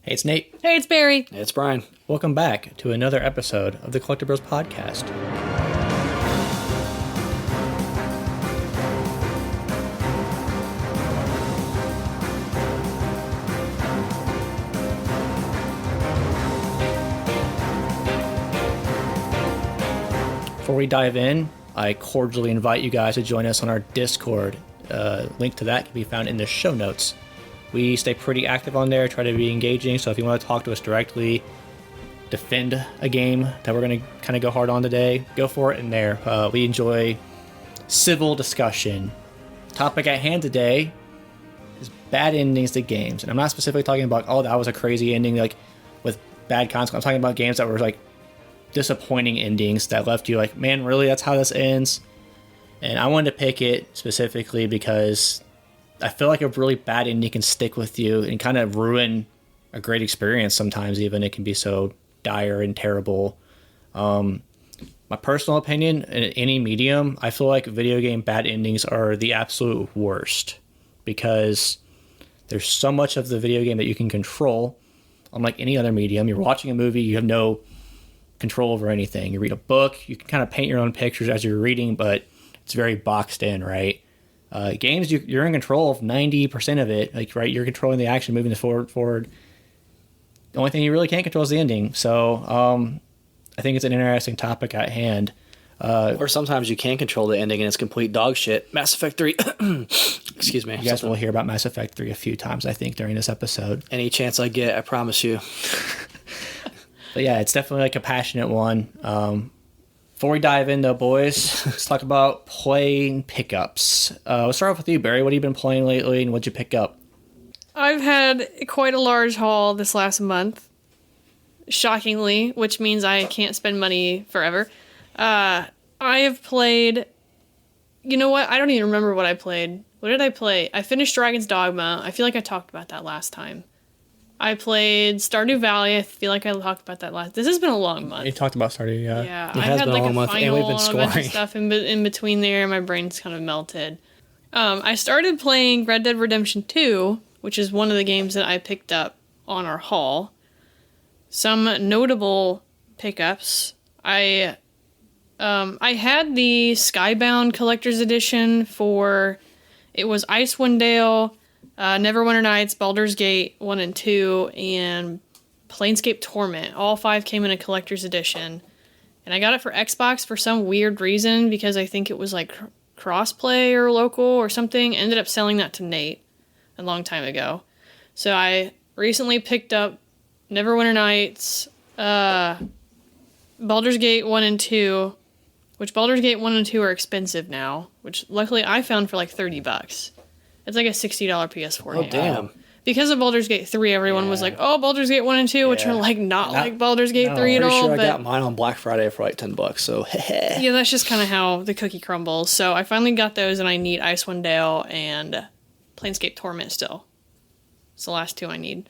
Hey, it's Nate. Hey, it's Barry. Hey, it's Brian. Welcome back to another episode of the Collecti-Bros podcast. Before we dive in, I cordially invite you guys to join us on our Discord. Link to that can be found in the show notes. We stay pretty active on there, try to be engaging, so if you want to talk to us directly, defend a game that we're going to kind of go hard on today, go for it in there. We enjoy civil discussion. Topic at hand today is bad endings to games. And I'm not specifically talking about, oh, that was a crazy ending, like with bad consequences. I'm talking about games that were like disappointing endings that left you like, man, really, that's how this ends? And I wanted to pick it specifically because I feel like a really bad ending can stick with you and kind of ruin a great experience sometimes. Even it can be so dire and terrible. My personal opinion, in any medium, I feel like video game bad endings are the absolute worst because there's so much of the video game that you can control. Unlike any other medium, you're watching a movie, you have no control over anything. You read a book, you can kind of paint your own pictures as you're reading, but it's very boxed in, right? Games, you're in control of 90% of it. Like, right, you're controlling the action, moving forward. The only thing you really can't control is the ending. So, I think it's an interesting topic at hand. Or sometimes you can control the ending and it's complete dog shit. Mass Effect 3. Excuse me. You guys will hear about Mass Effect 3 a few times, I think, during this episode. Any chance I get, I promise you. But yeah, it's definitely like a passionate one. Before we dive in, though, boys, let's talk about playing pickups. Let's start off with you, Barry. What have you been playing lately, and what'd you pick up? I've had quite a large haul this last month, shockingly, which means I can't spend money forever. I have played... You know what? I don't even remember what I played. What did I play? I finished Dragon's Dogma. I feel like I talked about that last time. I played Stardew Valley. I feel like I talked about that last... This has been a long month. You talked about Stardew, yeah. Yeah, It I has had been a like long a month, and final we've been and a bunch of scoring. stuff in between there. My brain's kind of melted. I started playing Red Dead Redemption 2, which is one of the games that I picked up on our haul. Some notable pickups. I had the Skybound Collector's Edition for... It was Icewind Dale, Neverwinter Nights, Baldur's Gate 1 and 2, and Planescape Torment. All 5 came in a collector's edition. And I got it for Xbox for some weird reason, because I think it was like crossplay or local or something. Ended up selling that to Nate a long time ago. So I recently picked up Neverwinter Nights, Baldur's Gate 1 and 2, which Baldur's Gate 1 and 2 are expensive now, which luckily I found for like $30. It's like a $60 PS4 game. Oh, damn. Because of Baldur's Gate 3, everyone was like, oh, Baldur's Gate 1 and 2, which are like not like Baldur's Gate 3 at I'm pretty all. sure I But got mine on Black Friday for like $10, so yeah, that's just kind of how the cookie crumbles. So I finally got those, and I need Icewind Dale and Planescape Torment still. It's the last 2 I need.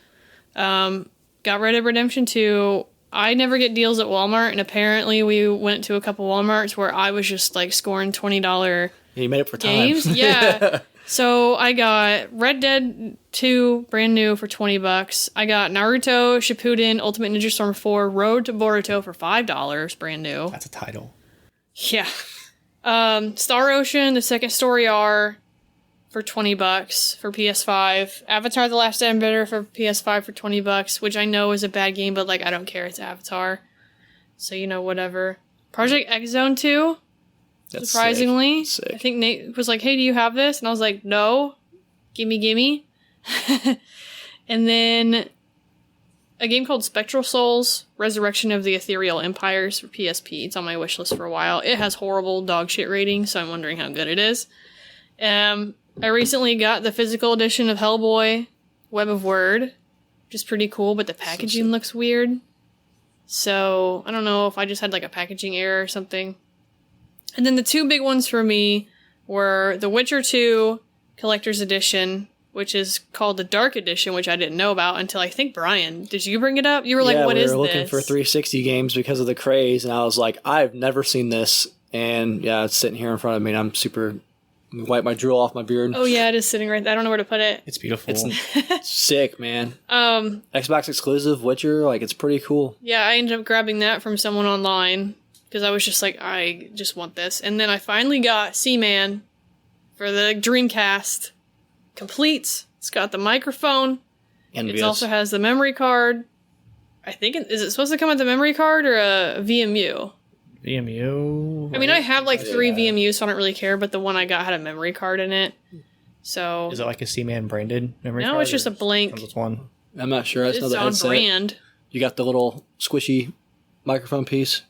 Got Red Dead Redemption 2. I never get deals at Walmart, and apparently we went to a couple Walmarts where I was just like scoring $20 you made it for games. time. Yeah. So I got Red Dead 2 brand new for $20. I got Naruto Shippuden Ultimate Ninja Storm 4 Road to Boruto for $5 brand new. That's a title. Yeah. Star Ocean, the second story R for $20 for PS5. Avatar The Last Airbender for PS5 for $20, which I know is a bad game, but like I don't care, it's Avatar. So you know, whatever. Project X Zone 2. That's Surprisingly, sick. I think Nate was like, hey, do you have this? And I was like, no, gimme. And then a game called Spectral Souls, Resurrection of the Ethereal Empires for PSP. It's on my wish list for a while. It has horrible dog shit ratings, so I'm wondering how good it is. I recently got the physical edition of Hellboy, Web of Word, which is pretty cool, but the packaging looks weird. So I don't know if I just had like a packaging error or something. And then the 2 big ones for me were The Witcher 2 Collector's Edition, which is called the Dark Edition, which I didn't know about until I think Brian. Did you bring it up? You were like, what is this? Yeah, we were looking for 360 games because of the craze, and I was like, I've never seen this. And yeah, it's sitting here in front of me, and I'm super Wipe my drool off my beard. Oh yeah, it is sitting right there. I don't know where to put it. It's beautiful. It's sick, man. Xbox exclusive Witcher, like, it's pretty cool. Yeah, I ended up grabbing that from someone online because I was just like, I just want this. And then I finally got Seaman for the Dreamcast. Complete. It's got the microphone. Envious. It also has the memory card. I think is it supposed to come with the memory card or a VMU? VMU. I mean, I have like 3 VMUs, so I don't really care. But the one I got had a memory card in it. So is it like a C-Man branded memory card? No, it's just a blank. Comes with one. I'm not sure. I just know It's the on headset. brand. You got the little squishy microphone piece.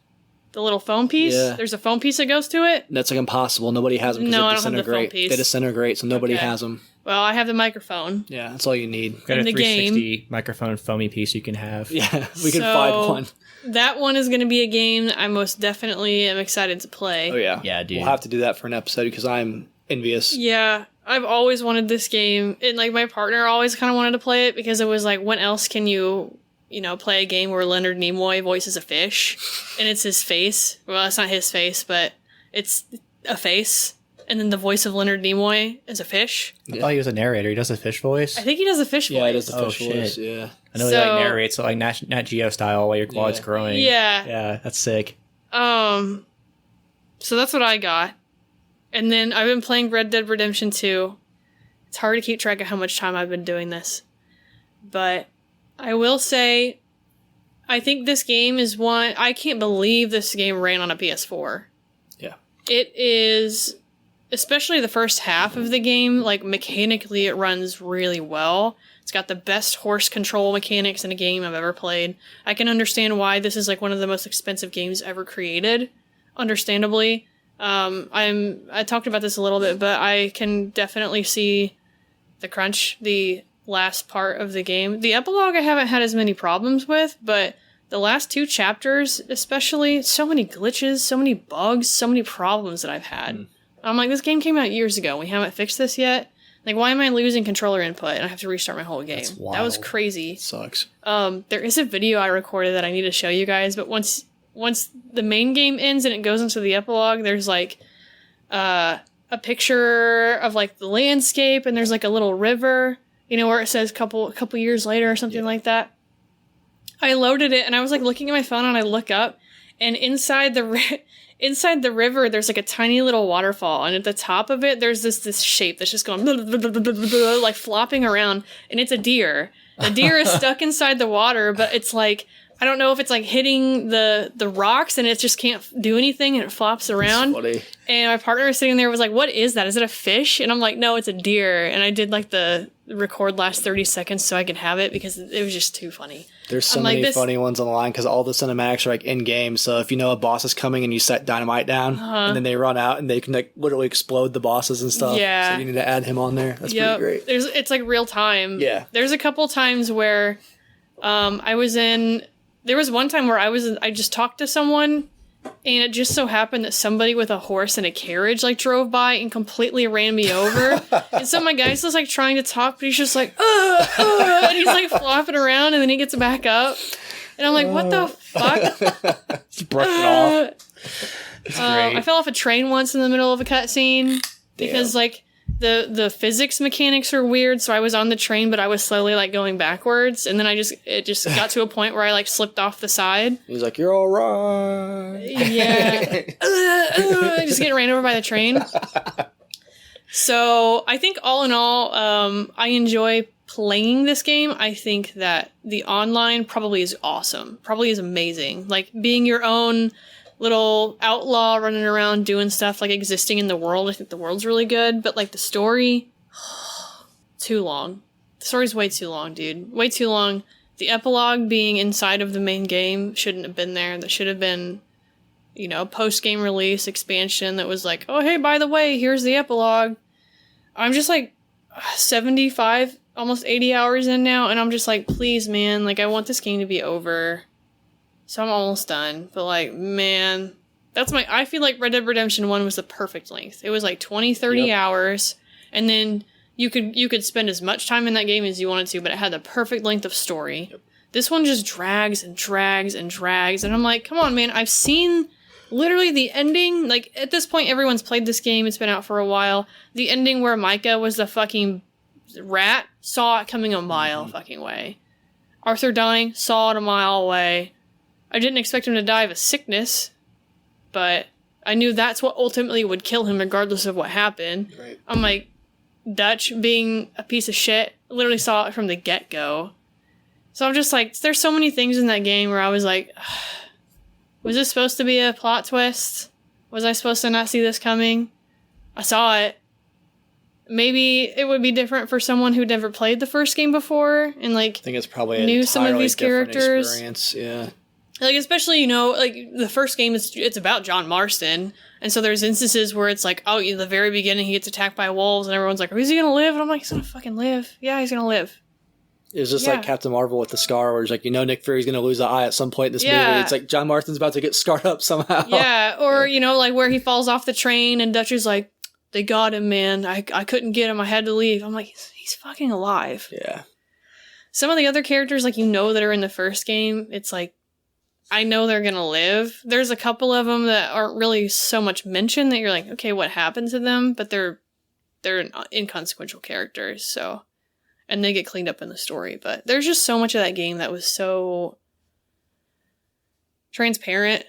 The little foam piece? Yeah. There's a foam piece that goes to it? That's like impossible. Nobody has them because No, they I don't have the disintegrate. foam piece. They disintegrate, so nobody Okay. has them. Well, I have the microphone. Yeah, that's all you need. Got In a the 360 microphone foamy piece you can have. Yeah, we can So- find one. That one is going to be a game I most definitely am excited to play. Oh yeah, Yeah, dude. We'll have to do that for an episode because I'm envious. Yeah, I've always wanted this game. And like my partner always kind of wanted to play it because it was like, when else can you play a game where Leonard Nimoy voices a fish and it's his face? Well, it's not his face, but it's a face. And then the voice of Leonard Nimoy is a fish. I thought he was a narrator. He does a fish voice. I think he does a fish voice. Yeah, it is the Oh, fish voice. shit. Yeah, I know he So- like narrates it like Nat Geo style while it's growing. Yeah. Yeah, that's sick. So that's what I got. And then I've been playing Red Dead Redemption 2. It's hard to keep track of how much time I've been doing this. But I will say, I think this game is one... I can't believe this game ran on a PS4. yeah. It is... Especially the first half of the game, like, mechanically it runs really well. It's got the best horse control mechanics in a game I've ever played. I can understand why this is, like, one of the most expensive games ever created. Understandably. I talked about this a little bit, but I can definitely see the crunch, the last part of the game. The epilogue I haven't had as many problems with, but the last 2 chapters, especially, so many glitches, so many bugs, so many problems that I've had. I'm like, this game came out years ago. We haven't fixed this yet. Like, why am I losing controller input and I have to restart my whole game? That's That was wild. crazy. Sucks. There is a video I recorded that I need to show you guys, but once the main game ends and it goes into the epilogue, there's like a picture of like the landscape and there's like a little river, where it says couple years later or something like that. I loaded it and I was like looking at my phone and I look up and inside the river there's like a tiny little waterfall and at the top of it there's this shape that's just going like flopping around and it's a deer. The deer is stuck inside the water, but it's like, I don't know if it's like hitting the rocks and it just can't do anything and it flops around. Funny. And my partner was sitting there was like, what is that? Is it a fish? And I'm like, no, it's a deer. And I did like the record last 30 seconds so I could have it because it was just too funny. There's so I'm like, many this- funny ones on the line because all the cinematics are like in game. So if you know a boss is coming and you set dynamite down and then they run out and they can like literally explode the bosses and stuff. Yeah. So you need to add him on there. That's Yep. pretty great. It's like real time. Yeah. There's a couple times where there was one time where I just talked to someone and it just so happened that somebody with a horse and a carriage like drove by and completely ran me over. And so my guy's just like trying to talk, but he's just like, and he's like flopping around and then he gets back up. And I'm like, what the fuck? Just brush it off. It's great. I fell off a train once in the middle of a cutscene because like the physics mechanics are weird. So I was on the train, but I was slowly like going backwards, and then it just got to a point where I like slipped off the side. He's like, you're all right. Yeah, just getting ran over by the train. So I think all in all, I enjoy playing this game. I think that the online probably is awesome. Probably is amazing. Like being your own little outlaw running around doing stuff, like existing in the world. I think the world's really good, but like the story, too long. The story's way too long, dude. Way too long. The epilogue being inside of the main game shouldn't have been there. That should have been, a post-game release expansion that was like, oh, hey, by the way, here's the epilogue. I'm just like 75, almost 80 hours in now, and I'm just like, please, man, like I want this game to be over. So I'm almost done, but like, man, I feel like Red Dead Redemption 1 was the perfect length. It was like 20, 30 hours, and then you could spend as much time in that game as you wanted to, but it had the perfect length of story. Yep. This one just drags and drags and drags, and I'm like, come on, man, I've seen Literally the ending, like, at this point, everyone's played this game. It's been out for a while. The ending where Micah was the fucking rat, saw it coming a mile fucking way. Arthur dying, saw it a mile away. I didn't expect him to die of a sickness, but I knew that's what ultimately would kill him regardless of what happened. Right. I'm like, Dutch being a piece of shit, literally saw it from the get-go. So I'm just like, there's so many things in that game where I was like, was this supposed to be a plot twist? Was I supposed to not see this coming? I saw it. Maybe it would be different for someone who'd never played the first game before and like I think it's probably knew some of these characters. Experience. Yeah. Like, especially, you know, like, the first game, it's about John Marston, and so there's instances where it's like, oh, in the very beginning, he gets attacked by wolves, and everyone's like, is he gonna live? And I'm like, he's gonna fucking live. Yeah, he's gonna live. It was just like Captain Marvel with the scar, where it's like, Nick Fury's gonna lose an eye at some point in this movie. It's like, John Marston's about to get scarred up somehow. Yeah, or, like, where he falls off the train, and Dutch is like, they got him, man. I couldn't get him. I had to leave. I'm like, he's fucking alive. Yeah. Some of the other characters, like, that are in the first game, it's like, I know they're gonna live. There's a couple of them that aren't really so much mentioned that you're like, okay, what happened to them? But they're inconsequential characters, so, and they get cleaned up in the story. But there's just so much of that game that was so transparent,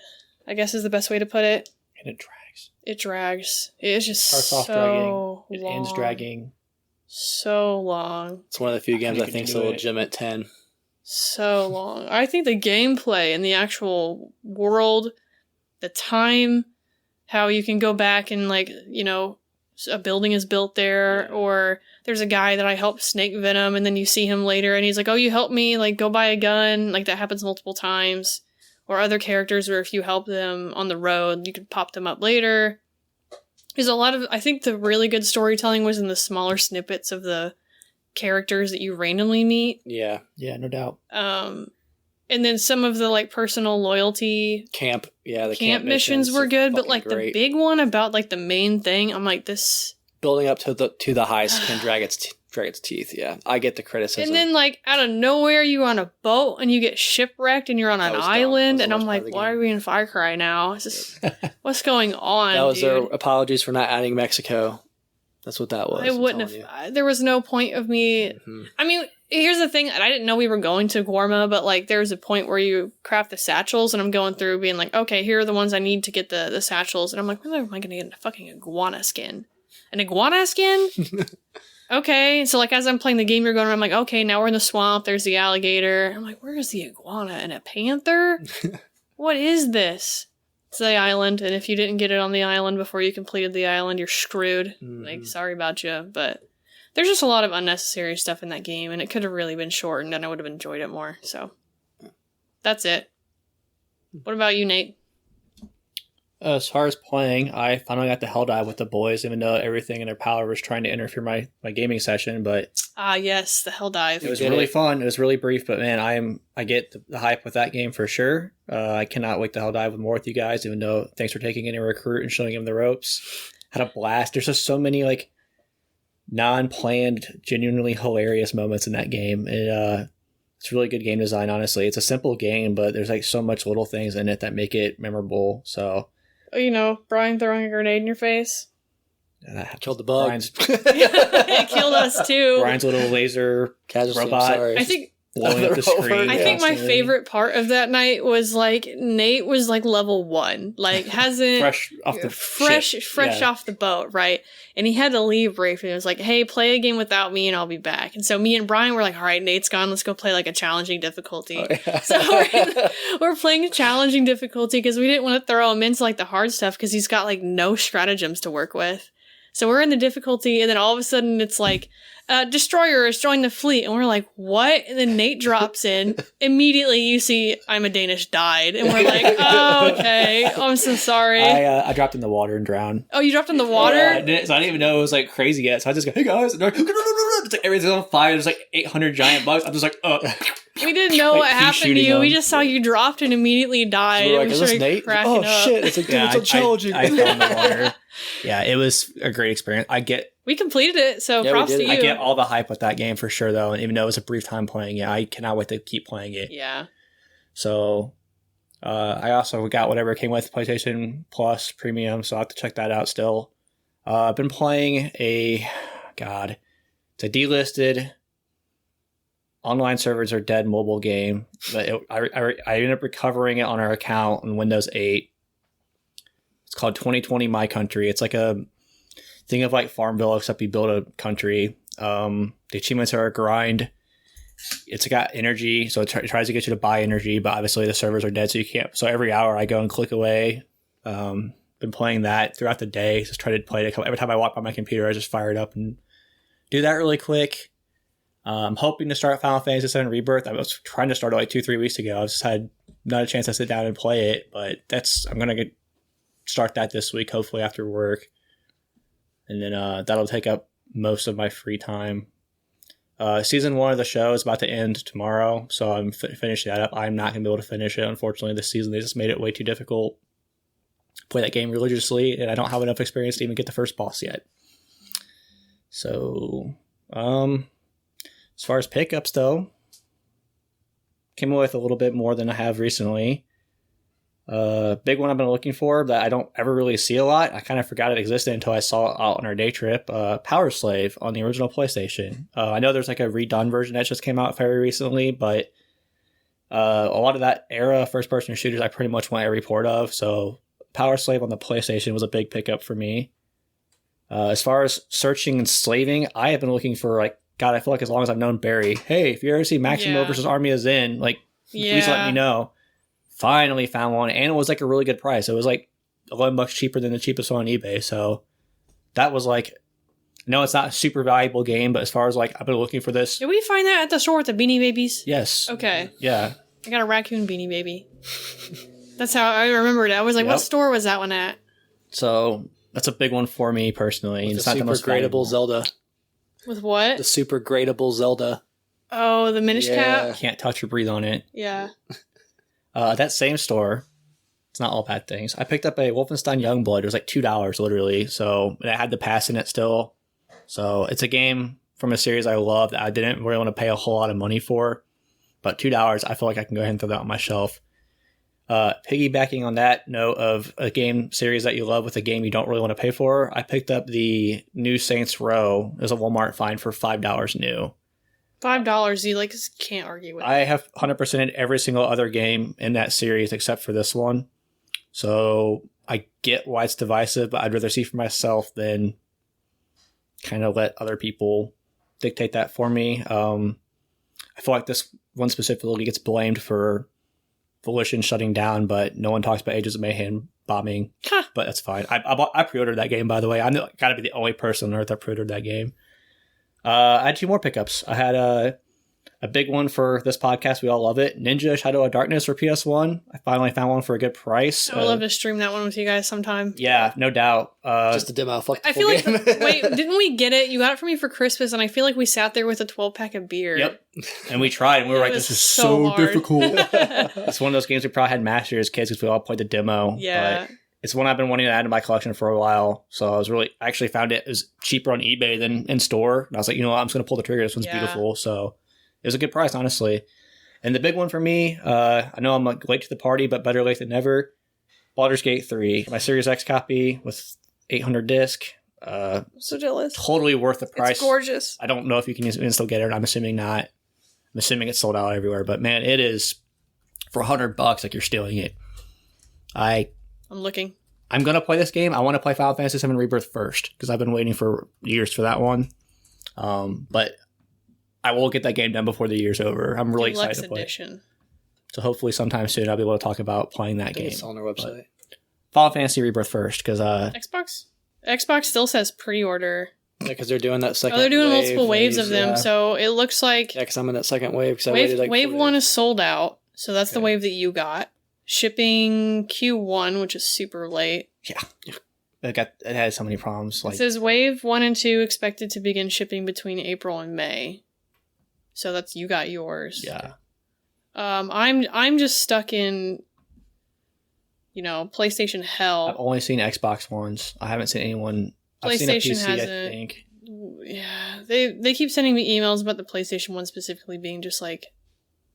I guess is the best way to put it. And it drags. It drags. It's just Starts off so dragging. It long. ends dragging. So long. It's one of the few games I think is a legitimate 10. So long. I think the gameplay and the actual world, the time, how you can go back and, like, a building is built there, or there's a guy that I helped snake venom, and then you see him later, and he's like, oh, you helped me, like, go buy a gun. Like, that happens multiple times. Or other characters where if you help them on the road, you could pop them up later. There's a lot of, I think the really good storytelling was in the smaller snippets of the characters that you randomly meet. Yeah. Yeah, no doubt. And then some of the, like, personal loyalty camp missions were good, but, like, great. the big one about, like, the main thing, I'm like, this building up to the heist can drag its teeth. Yeah, I get the criticism. And then, like, out of nowhere, you're on a boat and you get shipwrecked and you're on an island, and I'm like, why are we in Far Cry now? It's just, what's going on? That was their apologies for not adding Mexico. That's what that was. I wouldn't have. There was no point of me. Mm-hmm. I mean, here's the thing. I didn't know we were going to Guarma, but, like, there was a point where you craft the satchels, and I'm going through being like, okay, here are the ones I need to get the satchels. And I'm like, when am I going to get a fucking iguana skin? An iguana skin? Okay. So, like, as I'm playing the game, you're going, I'm like, okay, now we're in the swamp. There's the alligator. I'm like, where is the iguana? And a panther? What is this? It's the island, and if you didn't get it on the island before you completed the island, you're screwed. Mm-hmm. Like, sorry about you, but there's just a lot of unnecessary stuff in that game, and it could have really been shortened, and I would have enjoyed it more, so that's it. What about you, Nate? As far as playing, I finally got the hell dive with the boys, even though everything in their power was trying to interfere my gaming session, but... yes, the hell dive. It was really fun. It was really brief, but man, I get the hype with that game for sure. I cannot wait to hell dive more with you guys, even though thanks for taking in a recruit and showing him the ropes. Had a blast. There's just so many, like, non-planned, genuinely hilarious moments in that game. And, it's really good game design, honestly. It's a simple game, but there's, like, so much little things in it that make it memorable, so... Brian throwing a grenade in your face. Killed the bug. It killed us too. Brian's little laser robot. I think blowing up the screen. I think my favorite part of that night was, like, Nate was, like, level 1. Like, hasn't... fresh off the boat, right? And he had to leave briefly. It was like, hey, play a game without me and I'll be back. And so me and Brian were like, all right, Nate's gone. Let's go play, like, a challenging difficulty. Oh, yeah. So we're playing a challenging difficulty because we didn't want to throw him into, like, the hard stuff because he's got, like, no stratagems to work with. So we're in the difficulty, and then all of a sudden it's like, Destroyer is joined the fleet, and we're like, what? And then Nate drops in. Immediately you see I'm a Danish died, and we're like, oh, okay. Oh, I'm so sorry. I dropped in the water and drowned. Oh, you dropped in the water? Yeah, so I didn't even know it was, like, crazy yet. So I just go, hey guys, and they're like, it's like everything's on fire. There's like 800 giant bugs. I'm just like, We didn't know what happened to you. We just saw you dropped and immediately died. So we're like, is this Nate? Oh, shit. It's like, it's challenging. I fell in the water. Yeah, it was a great experience. We completed it, so props to you. I get all the hype with that game for sure, though. And even though it was a brief time playing it, I cannot wait to keep playing it. Yeah. So, I also got whatever came with PlayStation Plus Premium, so I'll have to check that out still. I've been playing it's a delisted online servers are dead mobile game, but I ended up recovering it on our account on Windows 8. It's called 2020 My Country. It's like a thing of like Farmville, except you build a country. The achievements are a grind. It's got energy, so it tries to get you to buy energy, but obviously the servers are dead, so you can't. So every hour I go and click away. Been playing that throughout the day. Just try to play it. Every time I walk by my computer, I just fire it up and do that really quick. I'm hoping to start Final Fantasy VII Rebirth. I was trying to start it like 2-3 weeks ago. I've just had not a chance to sit down and play it, but I'm gonna start that this week, hopefully after work, and then that'll take up most of my free time. Season 1 of the show is about to end tomorrow, so I'm finishing that up. I'm not gonna be able to finish it, unfortunately, this season. They just made it way too difficult to play that game religiously, and I don't have enough experience to even get the first boss yet. So, as far as pickups, though, came away with a little bit more than I have recently. Big one I've been looking for that I don't ever really see a lot. I kind of forgot it existed until I saw it out on our day trip. Power Slave on the original PlayStation. I know there's like a redone version that just came out very recently, but a lot of that era first-person shooters I pretty much want every port of. So Power Slave on the PlayStation was a big pickup for me. As far as searching and slaving, I have been looking for I feel like as long as I've known Barry, hey, if you ever see Maximo versus Army of Zen, please let me know. Finally found one, and it was like a really good price. It was like $11 cheaper than the cheapest one on eBay. So that was no, it's not a super valuable game, but as far as I've been looking for this. Did we find that at the store with the Beanie Babies? Yes. Okay. Yeah. I got a raccoon Beanie Baby. That's how I remembered it. I was like, What store was that one at? So that's a big one for me personally. With it's the not the most gradable Zelda. With what? The super gradable Zelda. Oh, the Minish Cap? Can't touch or breathe on it. Yeah. That same store, it's not all bad things. I picked up a Wolfenstein Youngblood. It was like $2 literally. So it had the pass in it still. So it's a game from a series I love that I didn't really want to pay a whole lot of money for. But $2, I feel like I can go ahead and throw that on my shelf. Piggybacking on that note of a game series that you love with a game you don't really want to pay for, I picked up the new Saints Row. It was a Walmart find for $5 new. $5, you can't argue with. I have 100%ed every single other game in that series except for this one. So I get why it's divisive, but I'd rather see for myself than kind of let other people dictate that for me. I feel like this one specifically gets blamed for Volition shutting down, but no one talks about Ages of Mayhem bombing. But that's fine. I pre-ordered that game, by the way. I'm gotta be the only person on earth that pre-ordered that game. I had 2 more pickups. I had a big one for this podcast. We all love it. Ninja Shadow of Darkness for PS1. I finally found one for a good price. I would love to stream that one with you guys sometime. Yeah, no doubt. Just a demo. Fuck the I full feel game. wait, didn't we get it? You got it for me for Christmas, and I feel like we sat there with a 12-pack of beer. Yep. And we tried, and we were like, this is so hard. difficult. It's one of those games we probably had mastered as kids because we all played the demo. Yeah. But it's one I've been wanting to add to my collection for a while. So I actually found it was cheaper on eBay than in store. And I was like, I'm just going to pull the trigger. This one's beautiful. So it was a good price, honestly. And the big one for me, I know I'm late to the party, but better late than never. Baldur's Gate 3, my Series X copy with 800 disc. So jealous. Totally worth the price. It's gorgeous. I don't know if you can still get it. I'm assuming not. I'm assuming it's sold out everywhere. But man, it is for $100 like you're stealing it. I'm looking. I'm going to play this game. I want to play Final Fantasy VII Rebirth first because I've been waiting for years for that one. But I will get that game done before the year's over. I'm really excited to play it. So hopefully sometime soon I'll be able to talk about playing that game. It's on their website. But Final Fantasy Rebirth first because Xbox still says pre-order. Yeah, because they're doing that second. They're doing wave multiple waves of them, yeah. So it looks like because I'm in that second wave. Wave 1 is sold out, so that's the wave that you got. Shipping Q1, which is super late. Yeah. It had so many problems. It says Wave 1 and 2 expected to begin shipping between April and May. So you got yours. Yeah. I'm just stuck in, PlayStation hell. I've only seen Xbox ones. I haven't seen anyone. I've seen a PC, hasn't. I think. Yeah, they keep sending me emails about the PlayStation 1 specifically being just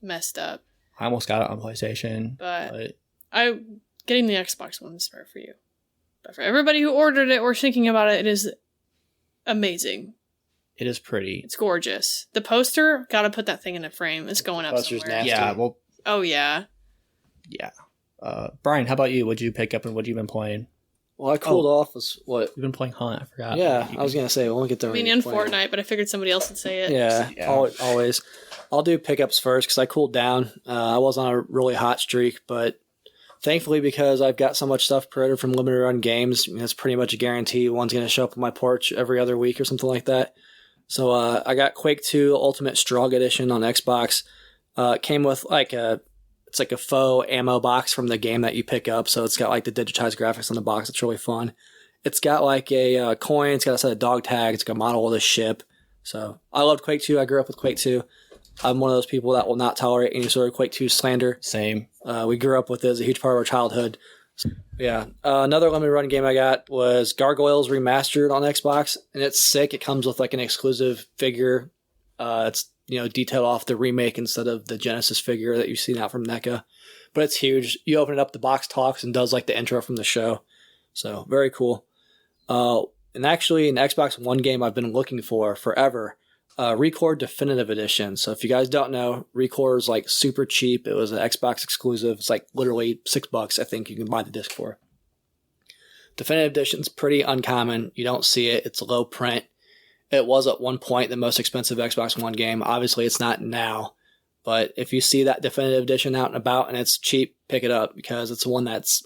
messed up. I almost got it on PlayStation, but Getting the Xbox One is smart for you. But for everybody who ordered it or thinking about it, it is amazing. It is pretty. It's gorgeous. The poster, gotta put that thing in a frame. It's going up Poster's somewhere. nasty. Yeah, well, Oh, yeah. yeah. Brian, how about you? What'd you pick up and what you been playing? Well, I cooled off was what? You've been playing Hunt, I forgot. Yeah, I was going to say, we'll get there. I mean, in Fortnite, but I figured somebody else would say it. Yeah, Yeah. always. I'll do pickups first because I cooled down. I was on a really hot streak, but thankfully, because I've got so much stuff pre-ordered from limited run games, it's pretty much a guarantee one's going to show up on my porch every other week or something like that. So I got Quake 2 Ultimate Strog Edition on Xbox. It came with it's like a faux ammo box from the game that you pick up. So it's got like the digitized graphics on the box. It's really fun. It's got like a coin. It's got a set of dog tags. It's got a model of the ship. So I loved Quake 2. I grew up with Quake 2. I'm one of those people that will not tolerate any sort of Quake 2 slander. Same. We grew up with it as a huge part of our childhood. So, yeah. Another limited run game I got was Gargoyles Remastered on Xbox, and it's sick. It comes with like an exclusive figure. It's detailed off the remake instead of the Genesis figure that you've seen out from NECA. But it's huge. You open it up, the box talks and does like the intro from the show. So very cool. And actually, an Xbox One game I've been looking for forever. Record Definitive Edition. So if you guys don't know, Record is like super cheap. It was an Xbox exclusive. It's like literally $6, I think you can buy the disc for. Definitive Edition's pretty uncommon. You don't see it. It's low print. It was at one point the most expensive Xbox One game. Obviously, it's not now. But if you see that Definitive Edition out and about and it's cheap, pick it up because it's one that's,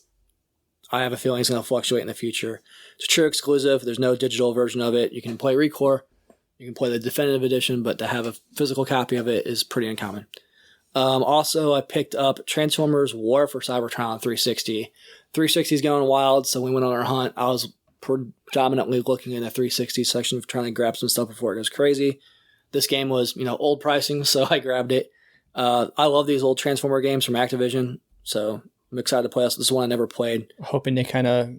I have a feeling, is going to fluctuate in the future. It's a true exclusive. There's no digital version of it. You can play Recore. You can play the Definitive Edition, but to have a physical copy of it is pretty uncommon. Also, I picked up Transformers War for Cybertron on 360. 360 is going wild, so we went on our hunt. I was predominantly looking in the 360 section of trying to grab some stuff before it goes crazy. This game was, old pricing, so I grabbed it. I love these old Transformer games from Activision, so I'm excited to play this. This is one I never played. Hoping they kind of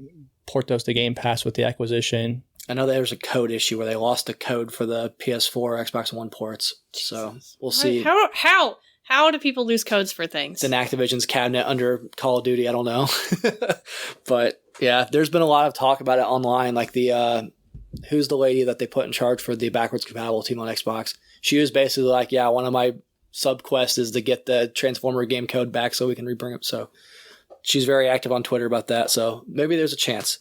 port those to Game Pass with the acquisition. I know there's a code issue where they lost the code for the PS4, Xbox One ports, so we'll see. How do people lose codes for things? It's in Activision's cabinet under Call of Duty. I don't know. But yeah, there's been a lot of talk about it online. Like the, who's the lady that they put in charge for the backwards compatible team on Xbox? She was basically like, yeah, one of my sub quests is to get the Transformer game code back so we can rebring it. So she's very active on Twitter about that. So maybe there's a chance.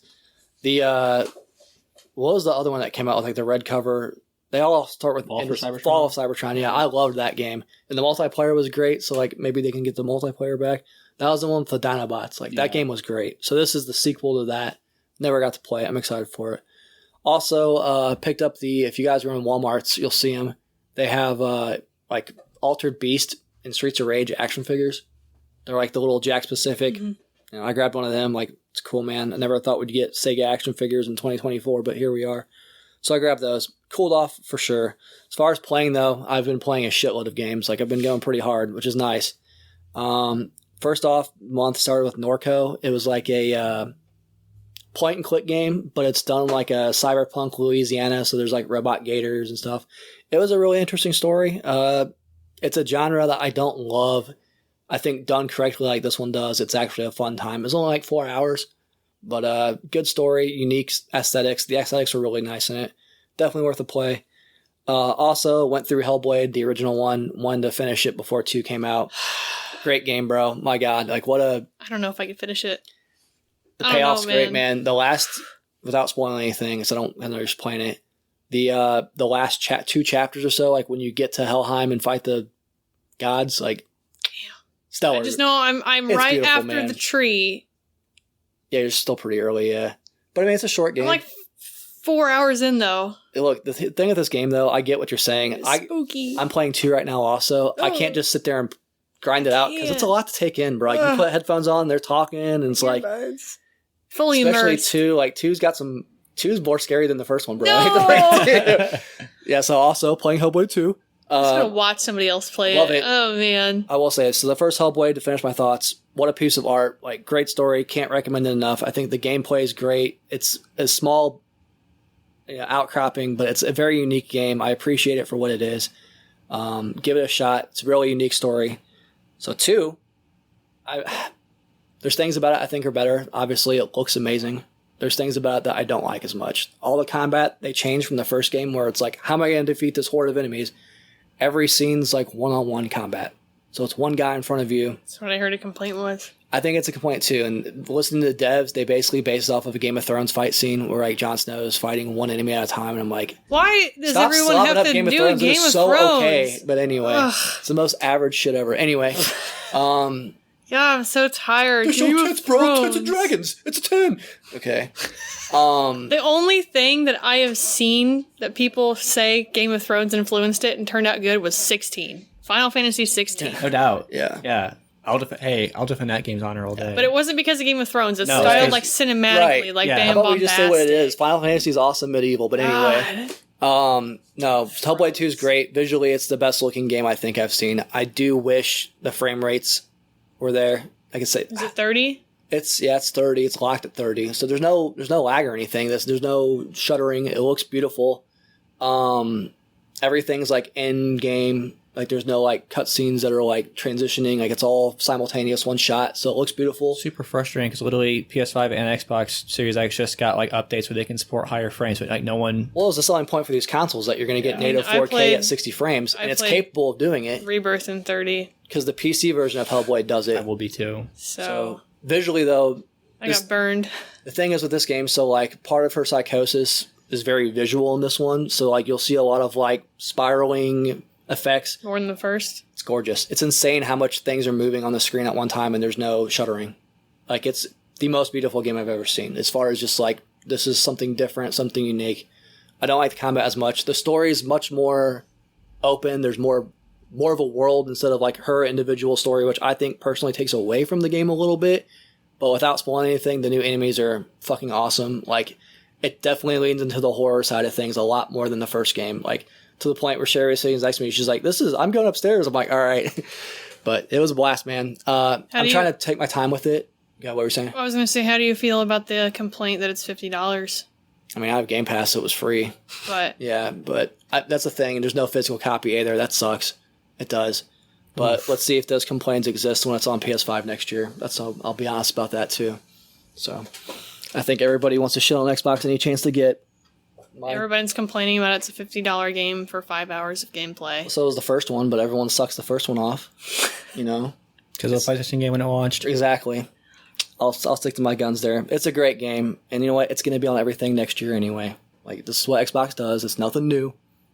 What was the other one that came out with like the red cover? They all start with Fall of Cybertron. Yeah, I loved that game. And the multiplayer was great, so like maybe they can get the multiplayer back. That was the one with the Dinobots. That game was great. So this is the sequel to that. Never got to play it. I'm excited for it. Also, picked up if you guys are in Walmarts, you'll see them. They have like Altered Beast and Streets of Rage action figures. They're like the little Jack specific. Mm-hmm. I grabbed one of them. Like, it's cool, man. I never thought we'd get Sega action figures in 2024, but here we are. So I grabbed those. Cooled off for sure. As far as playing, though, I've been playing a shitload of games. Like, I've been going pretty hard, which is nice. First off, month started with Norco. It was like a point-and-click game, but it's done like a cyberpunk Louisiana, so there's like robot gators and stuff. It was a really interesting story. It's a genre that I don't love. I think done correctly like this one does, it's actually a fun time. It's only like 4 hours, but good story, unique aesthetics. The aesthetics were really nice in it. Definitely worth a play. Also, went through Hellblade, the original one. Wanted to finish it before 2 came out. Great game, bro. My God. Like, I don't know if I could finish it. The payoff's great, man. The last, without spoiling anything, so I know you're just playing it. The last 2 chapters or so, like when you get to Helheim and fight the gods, like, stellar. I just know I'm It's right after man. the tree. Yeah, you're still pretty early, yeah. But I mean, it's a short game. I'm like 4 hours in, though. Look, the thing with this game, though, I get what you're saying. It's spooky. I'm playing 2 right now also. I can't just sit there and grind it out because it's a lot to take in, bro. Like, you put headphones on, they're talking, and it's like... Fully especially immersed. 2, like 2's more scary than the first one, bro. No! Yeah, so also playing Hellblade 2. I'm just gonna watch somebody else play love it. it. Oh, man. I will say it. So the first Hellblade, to finish my thoughts, what a piece of art. Like, great story. Can't recommend it enough. I think the gameplay is great. It's a small outcropping, but it's a very unique game. I appreciate it for what it is. Give it a shot. It's a really unique story. So 2, There's things about it I think are better. Obviously, it looks amazing. There's things about it that I don't like as much. All the combat, they changed from the first game where it's like, how am I going to defeat this horde of enemies? Every scene's like one-on-one combat. So it's one guy in front of you. That's what I heard a complaint was. I think it's a complaint too. And listening to the devs, they basically base it off of a Game of Thrones fight scene where like Jon Snow is fighting one enemy at a time. And I'm like, why does stop everyone have to Game do a Game of so Thrones? Okay. But anyway, it's the most average shit ever. Anyway. Yeah, I'm so tired. There's Game no of tits, bro. Thrones. Tits and dragons. It's a 10. Okay. The only thing that I have seen that people say Game of Thrones influenced it and turned out good was 16. Final Fantasy 16. No doubt. Yeah. Yeah. I'll defend that game's honor all day. But it wasn't because of Game of Thrones. It's No, styled it's- like cinematically, Right. like Yeah. Bam How about we just say what it Bombastic. is? Final Fantasy is awesome medieval, but anyway. God. No, Hellblade 2 is great. Visually, it's the best looking game I think I've seen. I do wish the frame rates were there. I can say Is it 30? it's 30. It's locked at 30. So there's no lag or anything. There's no shuddering. It looks beautiful. Everything's like in game. Like there's no like cutscenes that are like transitioning. Like it's all simultaneous one shot. So it looks beautiful. super frustrating because literally PS5 and Xbox Series X just got like updates where they can support higher frames, but like no one. Well, it's the selling point for these consoles that you're going to get native I 4K played- at 60 frames, and I it's played- capable of doing it Rebirth in 30. because the PC version of Hellblade does I it. will be too. So Visually, though, I got burned. the thing is with this game, so like part of her psychosis is very visual in this one. So like you'll see a lot of like spiraling effects. More than the first. It's gorgeous. It's insane how much things are moving on the screen at one time and there's no shuddering. Like it's the most beautiful game I've ever seen as far as just like this is something different, something unique. I don't like the combat as much. The story is much more open. There's more of a world instead of like her individual story, which I think personally takes away from the game a little bit. But without spoiling anything, the new enemies are fucking awesome. Like it definitely leans into the horror side of things a lot more than the first game. Like to the point where Sherry is sitting next to me, she's like, I'm going upstairs. I'm like, all right. But it was a blast, man. I'm trying to take my time with it. Yeah, what were you saying? I was going to say, how do you feel about the complaint that it's $50? I mean, I have Game Pass, so it was free. But Yeah, but that's the thing. And there's no physical copy either. That sucks. It does. But let's see if those complaints exist when it's on PS5 next year. I'll be honest about that too. So I think everybody wants to shit on Xbox any chance to get. everybody's complaining about it's a $50 game for 5 hours of gameplay. So was the first one, but everyone sucks the first one off. You know? Because of the PlayStation game when it launched. Exactly. I'll stick to my guns there. It's a great game. And you know what? It's going to be on everything next year anyway. Like, this is what Xbox does. It's nothing new.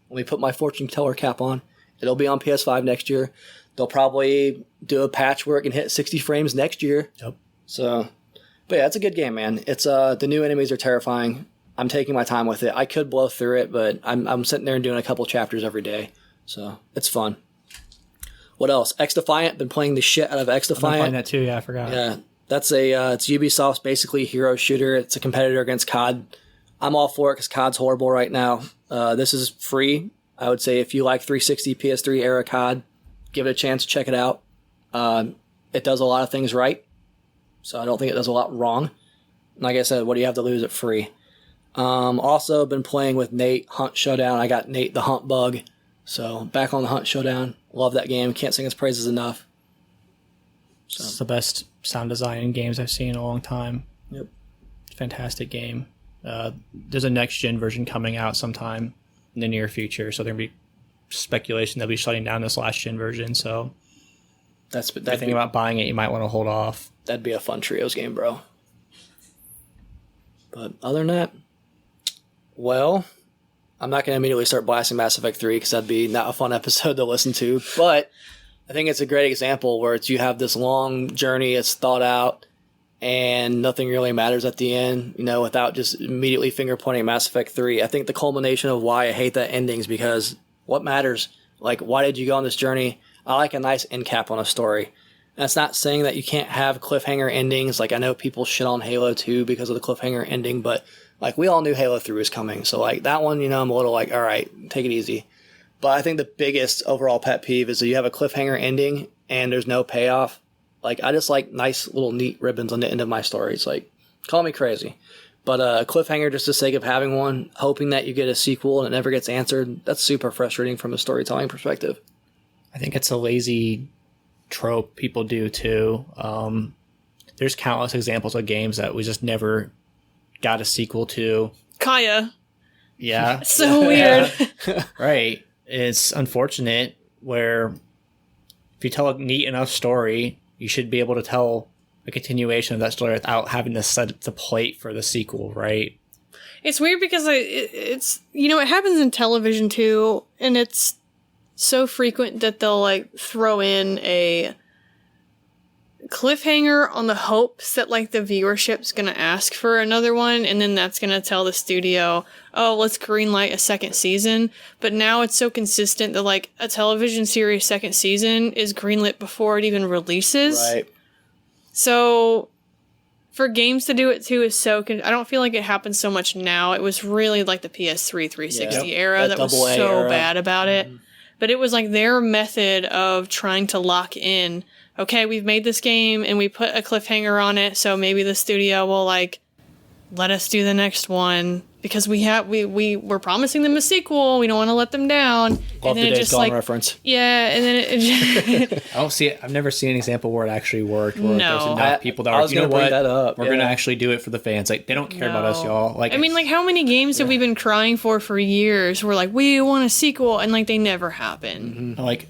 Let me put my fortune teller cap on. It'll be on PS5 next year. They'll probably do a patch where it can hit 60 frames next year. Yep. So, but yeah, it's a good game, man. It's the new enemies are terrifying. I'm taking my time with it. I could blow through it, but I'm sitting there and doing a couple chapters every day. So, it's fun. What else? X Defiant. Been playing the shit out of X I'm playing Defiant. that too. Yeah, I forgot. Yeah, that's it's Ubisoft's basically hero shooter. It's a competitor against COD. I'm all for it because COD's horrible right now. This is free. I would say if you like 360 PS3 era COD, give it a chance, check it out. It does a lot of things right, so I don't think it does a lot wrong. Like I said, what do you have to lose? It free. Also been playing with Nate Hunt Showdown. I got Nate the Hunt bug, so back on the Hunt Showdown. Love that game. Can't sing its praises enough. It's the best sound design in games I've seen in a long time. Yep. Fantastic game. There's a next gen version coming out sometime in the near future, so there'll be speculation they'll be shutting down this last gen version. So if you're thinking about buying it, you might want to hold off. That'd be a fun trios game, bro. But other than that, well, I'm not going to immediately start blasting Mass Effect 3 because that'd be not a fun episode to listen to. But I think it's a great example where you have this long journey, it's thought out, and nothing really matters at the end, without just immediately finger pointing at Mass Effect 3. I think the culmination of why I hate that ending is because what matters? Like, why did you go on this journey? I like a nice end cap on a story. And that's not saying that you can't have cliffhanger endings. Like, I know people shit on Halo 2 because of the cliffhanger ending, but, like, we all knew Halo 3 was coming. So, like, that one, I'm a little like, all right, take it easy. But I think the biggest overall pet peeve is that you have a cliffhanger ending and there's no payoff. Like, I just like nice little neat ribbons on the end of my stories. Like, call me crazy. But a cliffhanger just for the sake of having one, hoping that you get a sequel and it never gets answered, that's super frustrating from a storytelling perspective. I think it's a lazy trope people do too. there's countless examples of games that we just never got a sequel to. Kaya. Yeah. So weird. Right. It's unfortunate where if you tell a neat enough story, you should be able to tell a continuation of that story without having to set the plate for the sequel, right? It's weird because it's, it happens in television too, and it's so frequent that they'll like throw in a cliffhanger on the hopes that like the viewership's gonna ask for another one, and then that's gonna tell the studio, oh, let's greenlight a second season. But now it's so consistent that like a television series second season is greenlit before it even releases. Right. So for games to do it too is so I don't feel like it happens so much now. It was really like the PS3 360 era that was so bad about it. But it was like their method of trying to lock in, okay, we've made this game and we put a cliffhanger on it, so maybe the studio will like let us do the next one because we're promising them a sequel. We don't want to let them down. Love and then the it Days just Gone like reference. yeah, and then it I don't see it. I've never seen an example where it actually worked. Where No. there's enough people that I are, was you know gonna bring what? that up, We're yeah. gonna actually do it for the fans. Like they don't care about us, No. y'all. Like I mean, like how many games have we been crying for years? We're like, we want a sequel, and like they never happen. like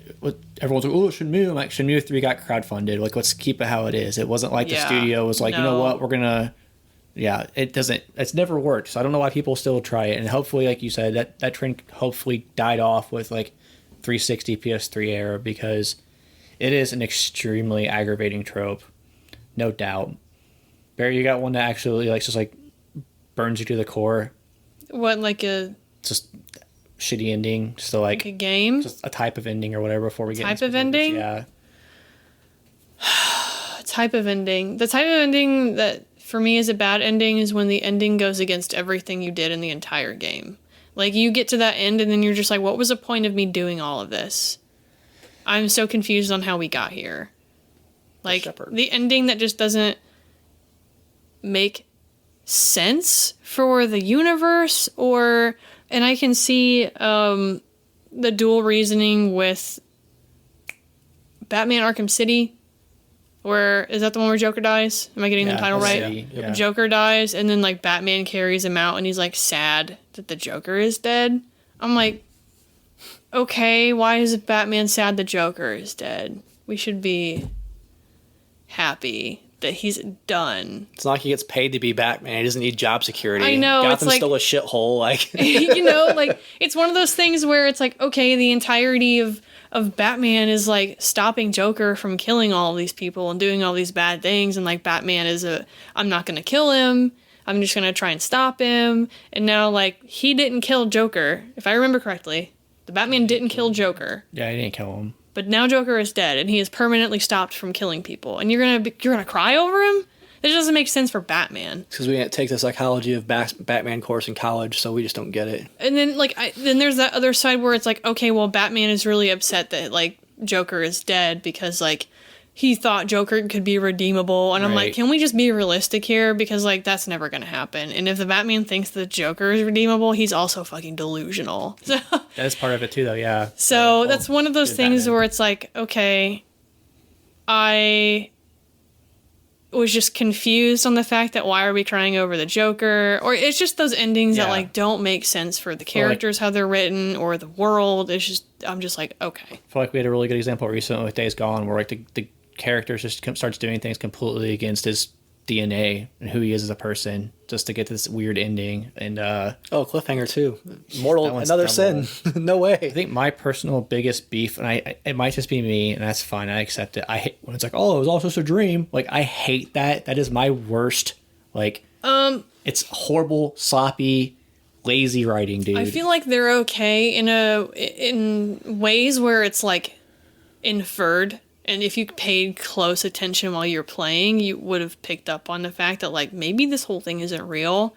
everyone's like, oh, Shenmue. I'm like, Shenmue 3 got crowdfunded. Like, let's keep it how it is. It wasn't like the Yeah. studio was like, you know No. what, we're gonna. Yeah, it's never worked. So I don't know why people still try it. And hopefully, like you said, that trend hopefully died off with like 360 PS3 era because it is an extremely aggravating trope, no doubt. Barry, you got one that actually like just like burns you to the core. What, like a Just shitty ending. So like a game? just a type of ending or whatever before we get Type into of specifics. ending? Yeah. Type of ending. The type of ending that for me is a bad ending is when the ending goes against everything you did in the entire game. Like you get to that end and then you're just like, what was the point of me doing all of this? I'm so confused on how we got here. Like the ending that just doesn't make sense for the universe and I can see the dual reasoning with Batman Arkham City. Where is that the one where Joker dies? Am I getting the title right? Yeah. Joker dies, and then like Batman carries him out, and he's like sad that the Joker is dead. I'm like, okay, why is Batman sad the Joker is dead? We should be happy that he's done. It's not like he gets paid to be Batman. He doesn't need job security. I know, Gotham's it's like- still a shithole. Like Like it's one of those things where it's like, okay, the entirety of Batman is like stopping Joker from killing all these people and doing all these bad things, and like Batman is I'm not gonna kill him, I'm just gonna try and stop him. And now like he didn't kill Joker, if I remember correctly. The Batman didn't kill Joker. Yeah, he didn't kill him. But now Joker is dead and he is permanently stopped from killing people. And you're gonna cry over him? That doesn't make sense for Batman. because we didn't take the psychology of Batman course in college, so we just don't get it. And then then there's that other side where it's like, okay, well, Batman is really upset that like Joker is dead because like he thought Joker could be redeemable, and I'm like, Right. can we just be realistic here? Because like that's never gonna happen. And if the Batman thinks the Joker is redeemable, he's also fucking delusional. So That's part of it too, though. Yeah. that's one of those good things Batman. where it's like, okay, I was just confused on the fact that why are we crying over the Joker, or it's just those endings that Yeah. like don't make sense for the characters, how they're written, or the world. It's just I'm just like, okay, I feel like we had a really good example recently with Days Gone, where like the characters just starts doing things completely against his DNA and who he is as a person, just to get this weird ending. And Oh, cliffhanger too. That Mortal, one's another double. sin. No way. I think my personal biggest beef, and it might just be me, and that's fine. I accept it. I hate when it's like, oh, it was all just a dream. Like I hate that. That is my worst. Like, it's horrible, sloppy, lazy writing, dude. I feel like they're okay in ways where it's like inferred. And if you paid close attention while you're playing, you would have picked up on the fact that, like, maybe this whole thing isn't real.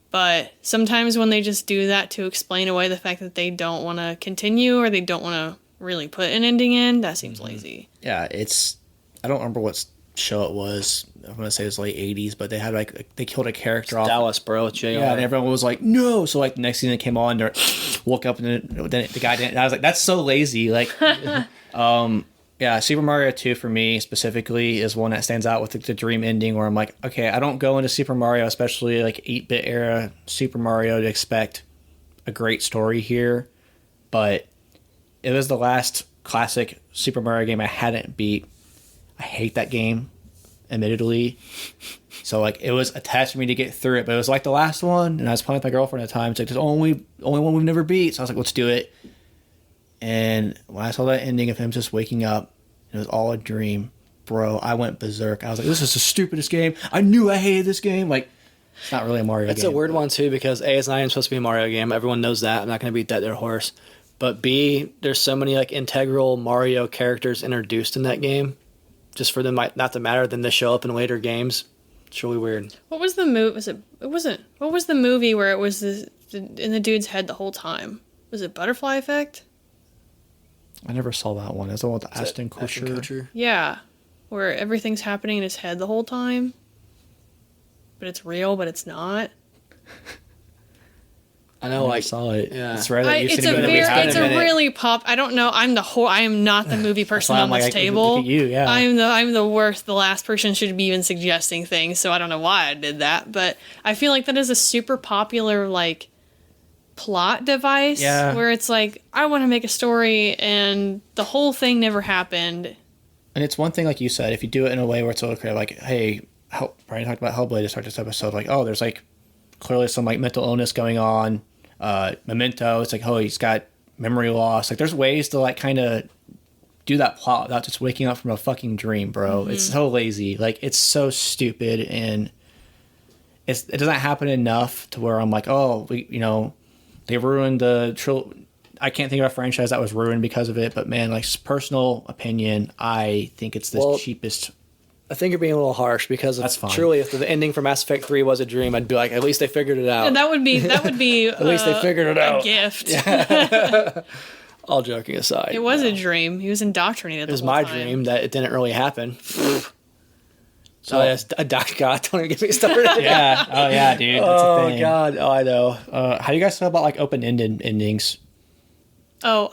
But sometimes when they just do that to explain away the fact that they don't want to continue or they don't want to really put an ending in, that seems lazy. Yeah, I don't remember what show it was. I'm going to say it was late 80s, but they had, like, they killed a character off. Dallas, bro. JR. Yeah, and everyone was like, no. So, like, the next thing that came on, they woke up and then the guy didn't. And I was like, that's so lazy. Like, Yeah, Super Mario 2 for me specifically is one that stands out with the dream ending where I'm like, okay, I don't go into Super Mario, especially like 8-bit era Super Mario, to expect a great story here, but it was the last classic Super Mario game I hadn't beat. I hate that game, admittedly. So like it was attached to me to get through it, but it was like the last one, and I was playing with my girlfriend at the time. It's like the only one we've never beat. So I was like, let's do it. And when I saw that ending of him just waking up, it was all a dream, bro. I went berserk. I was like, this is the stupidest game. I knew I hated this game. Like, it's not really a Mario game. It's a weird one, too, because A, it's not even supposed to be a Mario game. Everyone knows that. I'm not going to beat that dead horse. But B, there's so many like integral Mario characters introduced in that game, just for them not to matter, then they show up in later games. It's really weird. What was the movie? What was the movie where it was in the dude's head the whole time? Was it Butterfly Effect? I never saw that one. That's the one with Ashton Kutcher. Yeah, where everything's happening in his head the whole time, but it's real, but it's not. I know, I saw it. Yeah. It's rare that you've It's seen it. it's a really pop. I don't know. I am not the movie person on this table. Look at you, yeah. I'm the worst. The last person should be even suggesting things. So I don't know why I did that, but I feel like that is a super popular like plot device. Yeah. Where it's like I want to make a story and the whole thing never happened. And it's one thing, like you said, if you do it in a way where it's okay, like, hey, Brian talked about Hellblade to start this episode, like, oh, there's like clearly some like mental illness going on. Memento, it's like, oh, he's got memory loss. Like, there's ways to like kind of do that plot without just waking up from a fucking dream, bro. Mm-hmm. It's so lazy. Like, it's so stupid, and it doesn't happen enough to where I'm like, oh, they ruined the I can't think of a franchise that was ruined because of it, but man, like, personal opinion, I think it's the cheapest. I think you're being a little harsh because that's fine. Truly, if the ending for Mass Effect 3 was a dream, I'd be like, at least they figured it out. And that would be at least they figured it out. A gift. Yeah. All joking aside, it was a dream. He was indoctrinated. It was my dream that it didn't really happen. So a Dr. God, don't even get me started. Yeah. Oh yeah, dude. That's oh a thing. God. Oh, I know. How do you guys feel about like open-ended endings? Oh,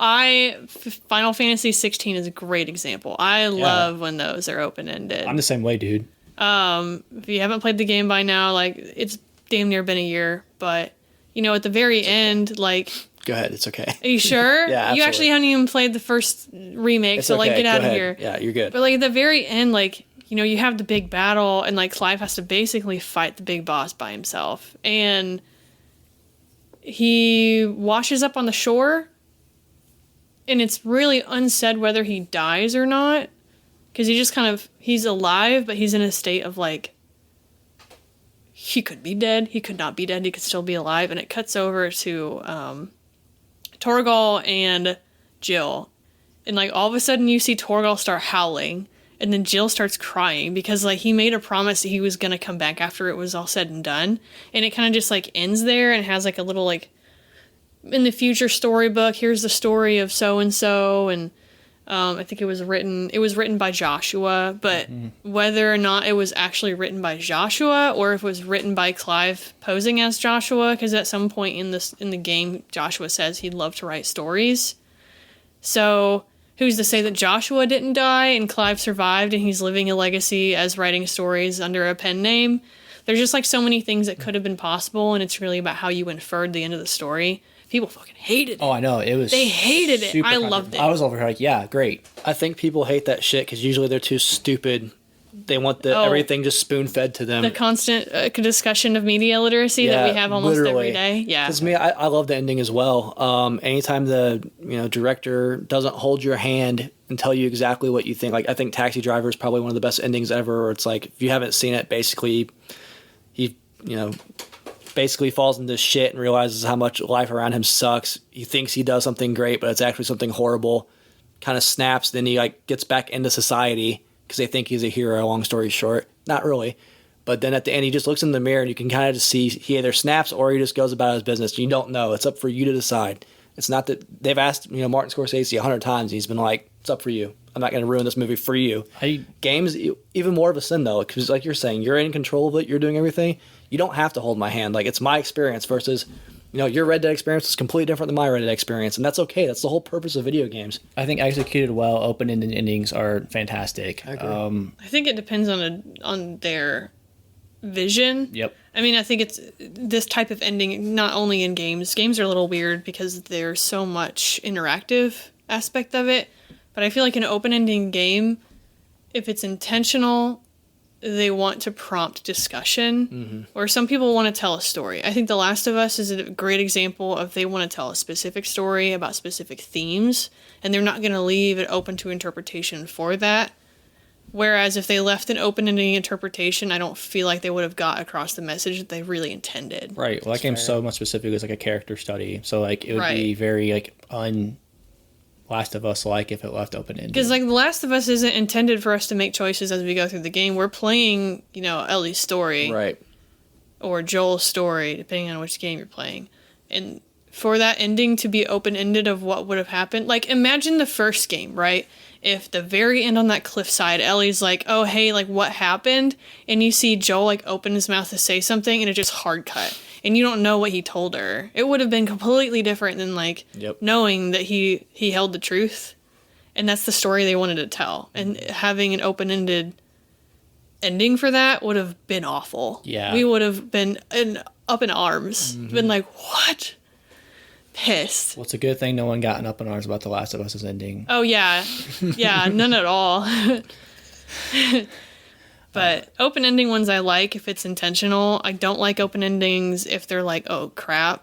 Final Fantasy 16 is a great example. I love when those are open-ended. I'm the same way, dude. If you haven't played the game by now, like, it's damn near been a year, but, at the very end, like... Go ahead, it's okay. Are you sure? Yeah, absolutely. You actually haven't even played the first remake, It's so, like, okay. get out Go of ahead. here. Yeah, you're good. But, like, at the very end, like, you have the big battle, and, like, Clive has to basically fight the big boss by himself. And he washes up on the shore... And it's really unsaid whether he dies or not. Because he's alive, but he's in a state of like, he could be dead, he could not be dead, he could still be alive. And it cuts over to Torgal and Jill. And like all of a sudden you see Torgal start howling. And then Jill starts crying because like he made a promise that he was going to come back after it was all said and done. And it kind of just like ends there and has like a little like, in the future storybook, here's the story of so-and-so, and I think it was written by Joshua, but whether or not it was actually written by Joshua, or if it was written by Clive posing as Joshua, because at some point in the game, Joshua says he'd love to write stories. So, who's to say that Joshua didn't die, and Clive survived, and he's living a legacy as writing stories under a pen name? There's just like so many things that could have been possible, and it's really about how you inferred the end of the story. People fucking hated it. Oh, I know. They hated it. I loved it. I was over here like, yeah, great. I think people hate that shit because usually they're too stupid. They want everything just spoon-fed to them. The constant discussion of media literacy that we have almost every day. Yeah. Because me, I love the ending as well. Anytime the director doesn't hold your hand and tell you exactly what you think. Like, I think Taxi Driver is probably one of the best endings ever. Where it's like, if you haven't seen it, basically, he basically falls into shit and realizes how much life around him sucks. He thinks he does something great, but it's actually something horrible. Kind of snaps, then he like gets back into society because they think he's a hero. Long story short, not really. But then at the end, he just looks in the mirror and you can kind of just see he either snaps or he just goes about his business. You don't know. It's up for you to decide. It's not that they've asked Martin Scorsese 100 times. And he's been like, it's up for you. I'm not going to ruin this movie for you. Games, even more of a sin though, because like you're saying, you're in control of it. You're doing everything. You don't have to hold my hand. Like, it's my experience versus Your Red Dead experience is completely different than my Red Dead experience, and that's okay. That's the whole purpose of video games. I think executed well, open-ended endings are fantastic. I agree. I think it depends on their vision. Yep. I mean, I think it's this type of ending, not only in games. Games are a little weird because there's so much interactive aspect of it. But I feel like an open-ending game, if it's intentional, they want to prompt discussion. Or some people want to tell a story. I think The Last of Us is a great example of they want to tell a specific story about specific themes, and they're not going to leave it open to interpretation for that. Whereas if they left an open-ending interpretation, I don't feel like they would have got across the message that they really intended. Right. Well, that game's so much specific. It's like a character study. So, like, it would be very, like, Last of Us-like if it left open-ended. Because, like, The Last of Us isn't intended for us to make choices as we go through the game. We're playing, Ellie's story. Right. Or Joel's story, depending on which game you're playing. And for that ending to be open-ended of what would have happened, like, imagine the first game, right? If the very end on that cliffside, Ellie's like, oh, hey, like, what happened? And you see Joel, like, open his mouth to say something, and it just hard cut. And you don't know what he told her. It would have been completely different than, like, knowing that he held the truth. And that's the story they wanted to tell. And having an open-ended ending for that would have been awful. Yeah. We would have been up in arms. Been like, what? Pissed. Well, it's a good thing no one got up in arms about The Last of Us' ending. Oh, yeah. Yeah, none at all. But open-ending ones I like if it's intentional. I don't like open endings if they're like, oh, crap.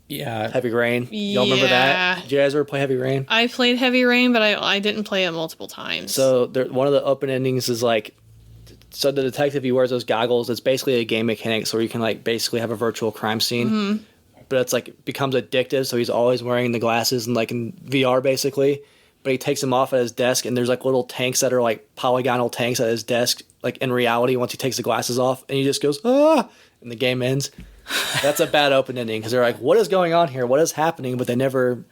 Yeah. Heavy Rain. Y'all remember that? Did you guys ever play Heavy Rain? I played Heavy Rain, but I didn't play it multiple times. So one of the open endings is like, so the detective, he wears those goggles. It's basically a game mechanic where you can like basically have a virtual crime scene. But it's like becomes addictive, so he's always wearing the glasses and like in VR basically. But he takes them off at his desk, and there's like little tanks that are like polygonal tanks at his desk, like in reality once he takes the glasses off, and he just goes, ah, and the game ends. That's a bad open ending because they're like, what is going on here? What is happening? But they never.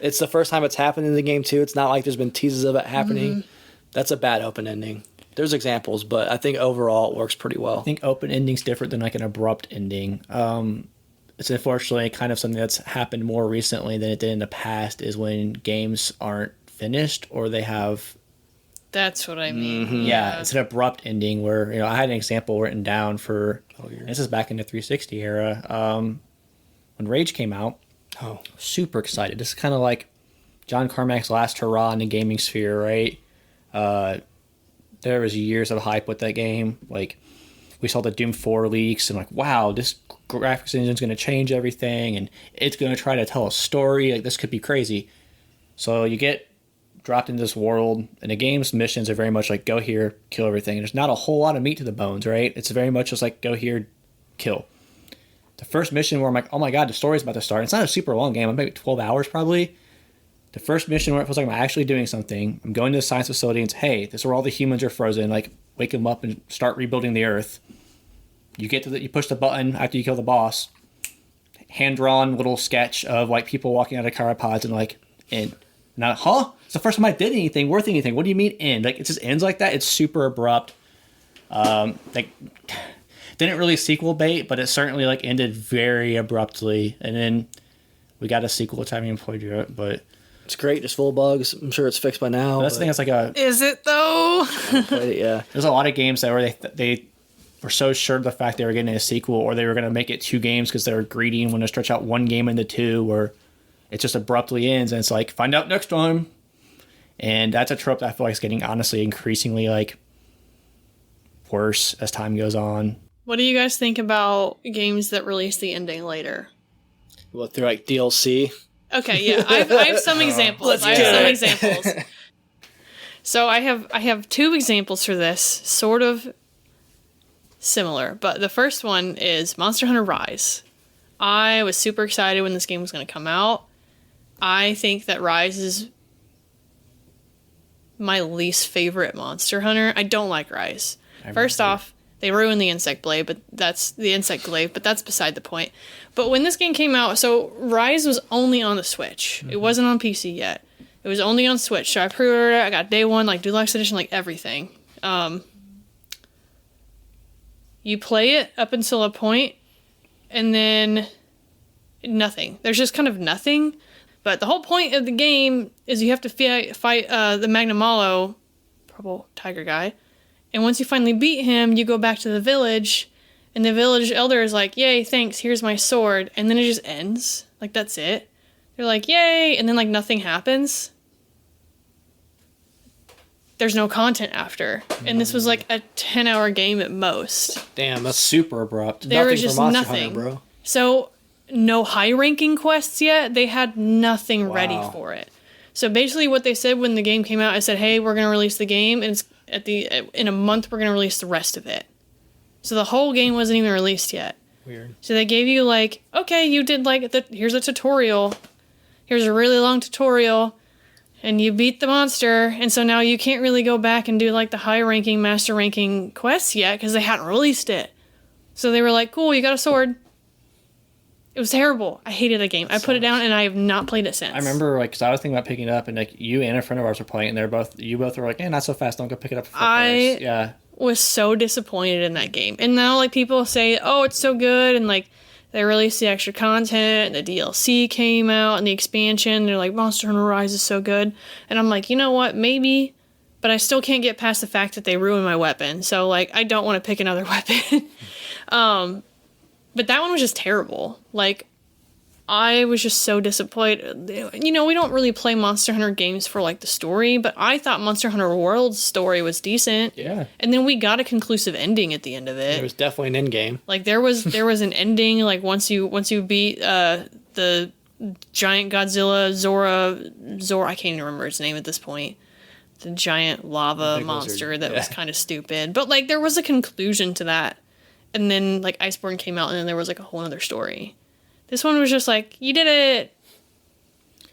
It's the first time it's happened in the game too. It's not like there's been teases of it happening. That's a bad open ending. There's examples, but I think overall it works pretty well. I think open ending's different than like an abrupt ending. It's unfortunately kind of something that's happened more recently than it did in the past is when games aren't finished or they have... That's what I mean. Yeah, it's an abrupt ending where, I had an example written down for... this is back in the 360 era. When Rage came out, super excited. This is kind of like John Carmack's last hurrah in the gaming sphere, right? There was years of hype with that game. Like, we saw the Doom 4 leaks and like, wow, this graphics engine is going to change everything and it's going to try to tell a story. Like, this could be crazy. So you get dropped into this world, and the game's missions are very much like, go here, kill everything. And there's not a whole lot of meat to the bones, right? It's very much just like, go here, kill. The first mission where I'm like, oh my god, the story's about to start. It's not a super long game. I'm maybe 12 hours probably. The first mission where it feels like I'm actually doing something. I'm going to the science facility and it's, hey, this is where all the humans are frozen. Like, wake them up and start rebuilding the Earth. You get to you push the button after you kill the boss. Hand-drawn little sketch of like people walking out of chiropods and like, end. Not, it's the first time I did anything worth anything. What do you mean end? Like, it just ends like that. It's super abrupt. Like, didn't really sequel bait, but it certainly like ended very abruptly. And then we got a sequel, which I haven't even played yet, but it's great. Just full of bugs. I'm sure it's fixed by now. That's the thing. It's like a. Is it though? Played it, yeah. There's a lot of games that where they were so sure of the fact they were getting a sequel, or they were going to make it 2 games because they were greedy and want to stretch out 1 game into 2, where it just abruptly ends and it's like, find out next time. And that's a trope that I feel like is getting honestly increasingly like worse as time goes on. What do you guys think about games that release the ending later? Well, through like DLC. Okay, yeah, I have some examples. So I have 2 examples for this, sort of similar, but the first one is Monster Hunter Rise. I was super excited when this game was going to come out. I think that Rise is my least favorite Monster Hunter. I don't like Rise. First off, they ruined the Insect Glaive, but that's beside the point. But when this game came out, so Rise was only on the Switch. Mm-hmm. It wasn't on PC yet. It was only on Switch. So I pre-ordered it. I got day 1, like deluxe edition, like everything. You play it up until a point, and then nothing. There's just kind of nothing. But the whole point of the game is you have to fight the Magnamalo, purple tiger guy. And once you finally beat him, you go back to the village, and the village elder is like, yay, thanks, here's my sword. And then it just ends. Like, that's it. They're like, yay, and then, like, nothing happens. There's no content after. And this was, like, a 10-hour game at most. Damn, that's super abrupt. There was Nothing just for Monster nothing. Hunter, bro. So, no high-ranking quests yet. They had nothing ready Wow. for it. So, basically, what they said when the game came out, I said, hey, we're going to release the game, and it's in a month, we're going to release the rest of it. So, the whole game wasn't even released yet. Weird. So, they gave you, like, okay, you did, like, here's a tutorial. Here's a really long tutorial. And you beat the monster, and so now you can't really go back and do, like, the high-ranking, master-ranking quests yet, because they hadn't released it. So they were like, cool, you got a sword. It was terrible. I hated the game. I put it down, and I have not played it since. I remember, like, because I was thinking about picking it up, and, like, you and a friend of ours were playing, and you both were like, not so fast, don't go pick it up. Yeah. Was so disappointed in that game. And now, like, people say, oh, it's so good, and, like, they released the extra content, and the DLC came out, and the expansion. They're like, Monster Hunter Rise is so good. And I'm like, you know what? Maybe. But I still can't get past the fact that they ruined my weapon. So, like, I don't want to pick another weapon. But that one was just terrible. Like, I was just so disappointed. You know, we don't really play Monster Hunter games for, like, the story. But I thought Monster Hunter World's story was decent. Yeah. And then we got a conclusive ending at the end of it. It was definitely an end game. Like, there was an ending, like, once you beat the giant Godzilla Zora, I can't even remember its name at this point. The giant lava monster lizard. that was kind of stupid. But, like, there was a conclusion to that. And then, like, Iceborne came out, and then there was, like, a whole other story. This one was just like, you did it!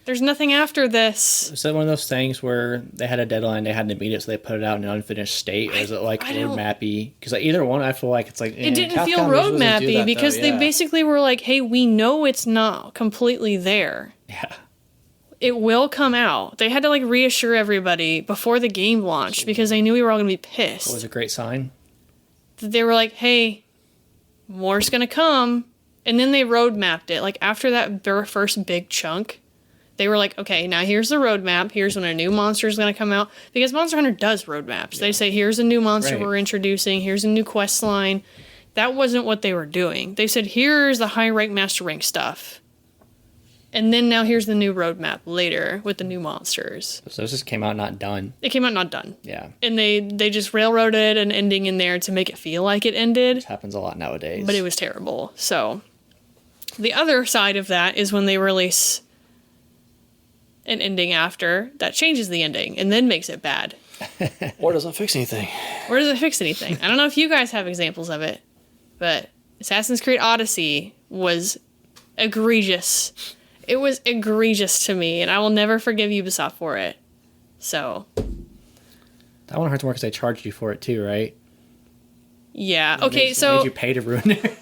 There's nothing after this. Is that one of those things where they had a deadline, they had to meet it, so they put it out in an unfinished state? Or is it like roadmappy? Because like, either one, I feel like it's like it didn't feel roadmappy because they basically were like, "Hey, we know it's not completely there. Yeah, it will come out." They had to like reassure everybody before the game launched because they knew we were all gonna be pissed. it was a great sign. They were like, "Hey, more's gonna come," and then they roadmapped it. Like after that first big chunk. They were like, okay, now here's the roadmap. Here's when a new monster is going to come out. Because Monster Hunter does roadmaps. Yeah. They say, here's a new monster we're introducing. Here's a new quest line. That wasn't what they were doing. They said, here's the high rank, master rank stuff. And then now here's the new roadmap later with the new monsters. So this just came out not done. It came out not done. Yeah. And they just railroaded an ending in there to make it feel like it ended. This happens a lot nowadays. But it was terrible. So the other side of that is when they release an ending after that changes the ending and then makes it bad. Or doesn't fix anything. Or doesn't fix anything. I don't know if you guys have examples of it, but Assassin's Creed Odyssey was egregious. It was egregious to me, and I will never forgive Ubisoft for it. So. That one hurts more because they charged you for it too, right? Yeah. It okay, so. Made you pay to ruin it.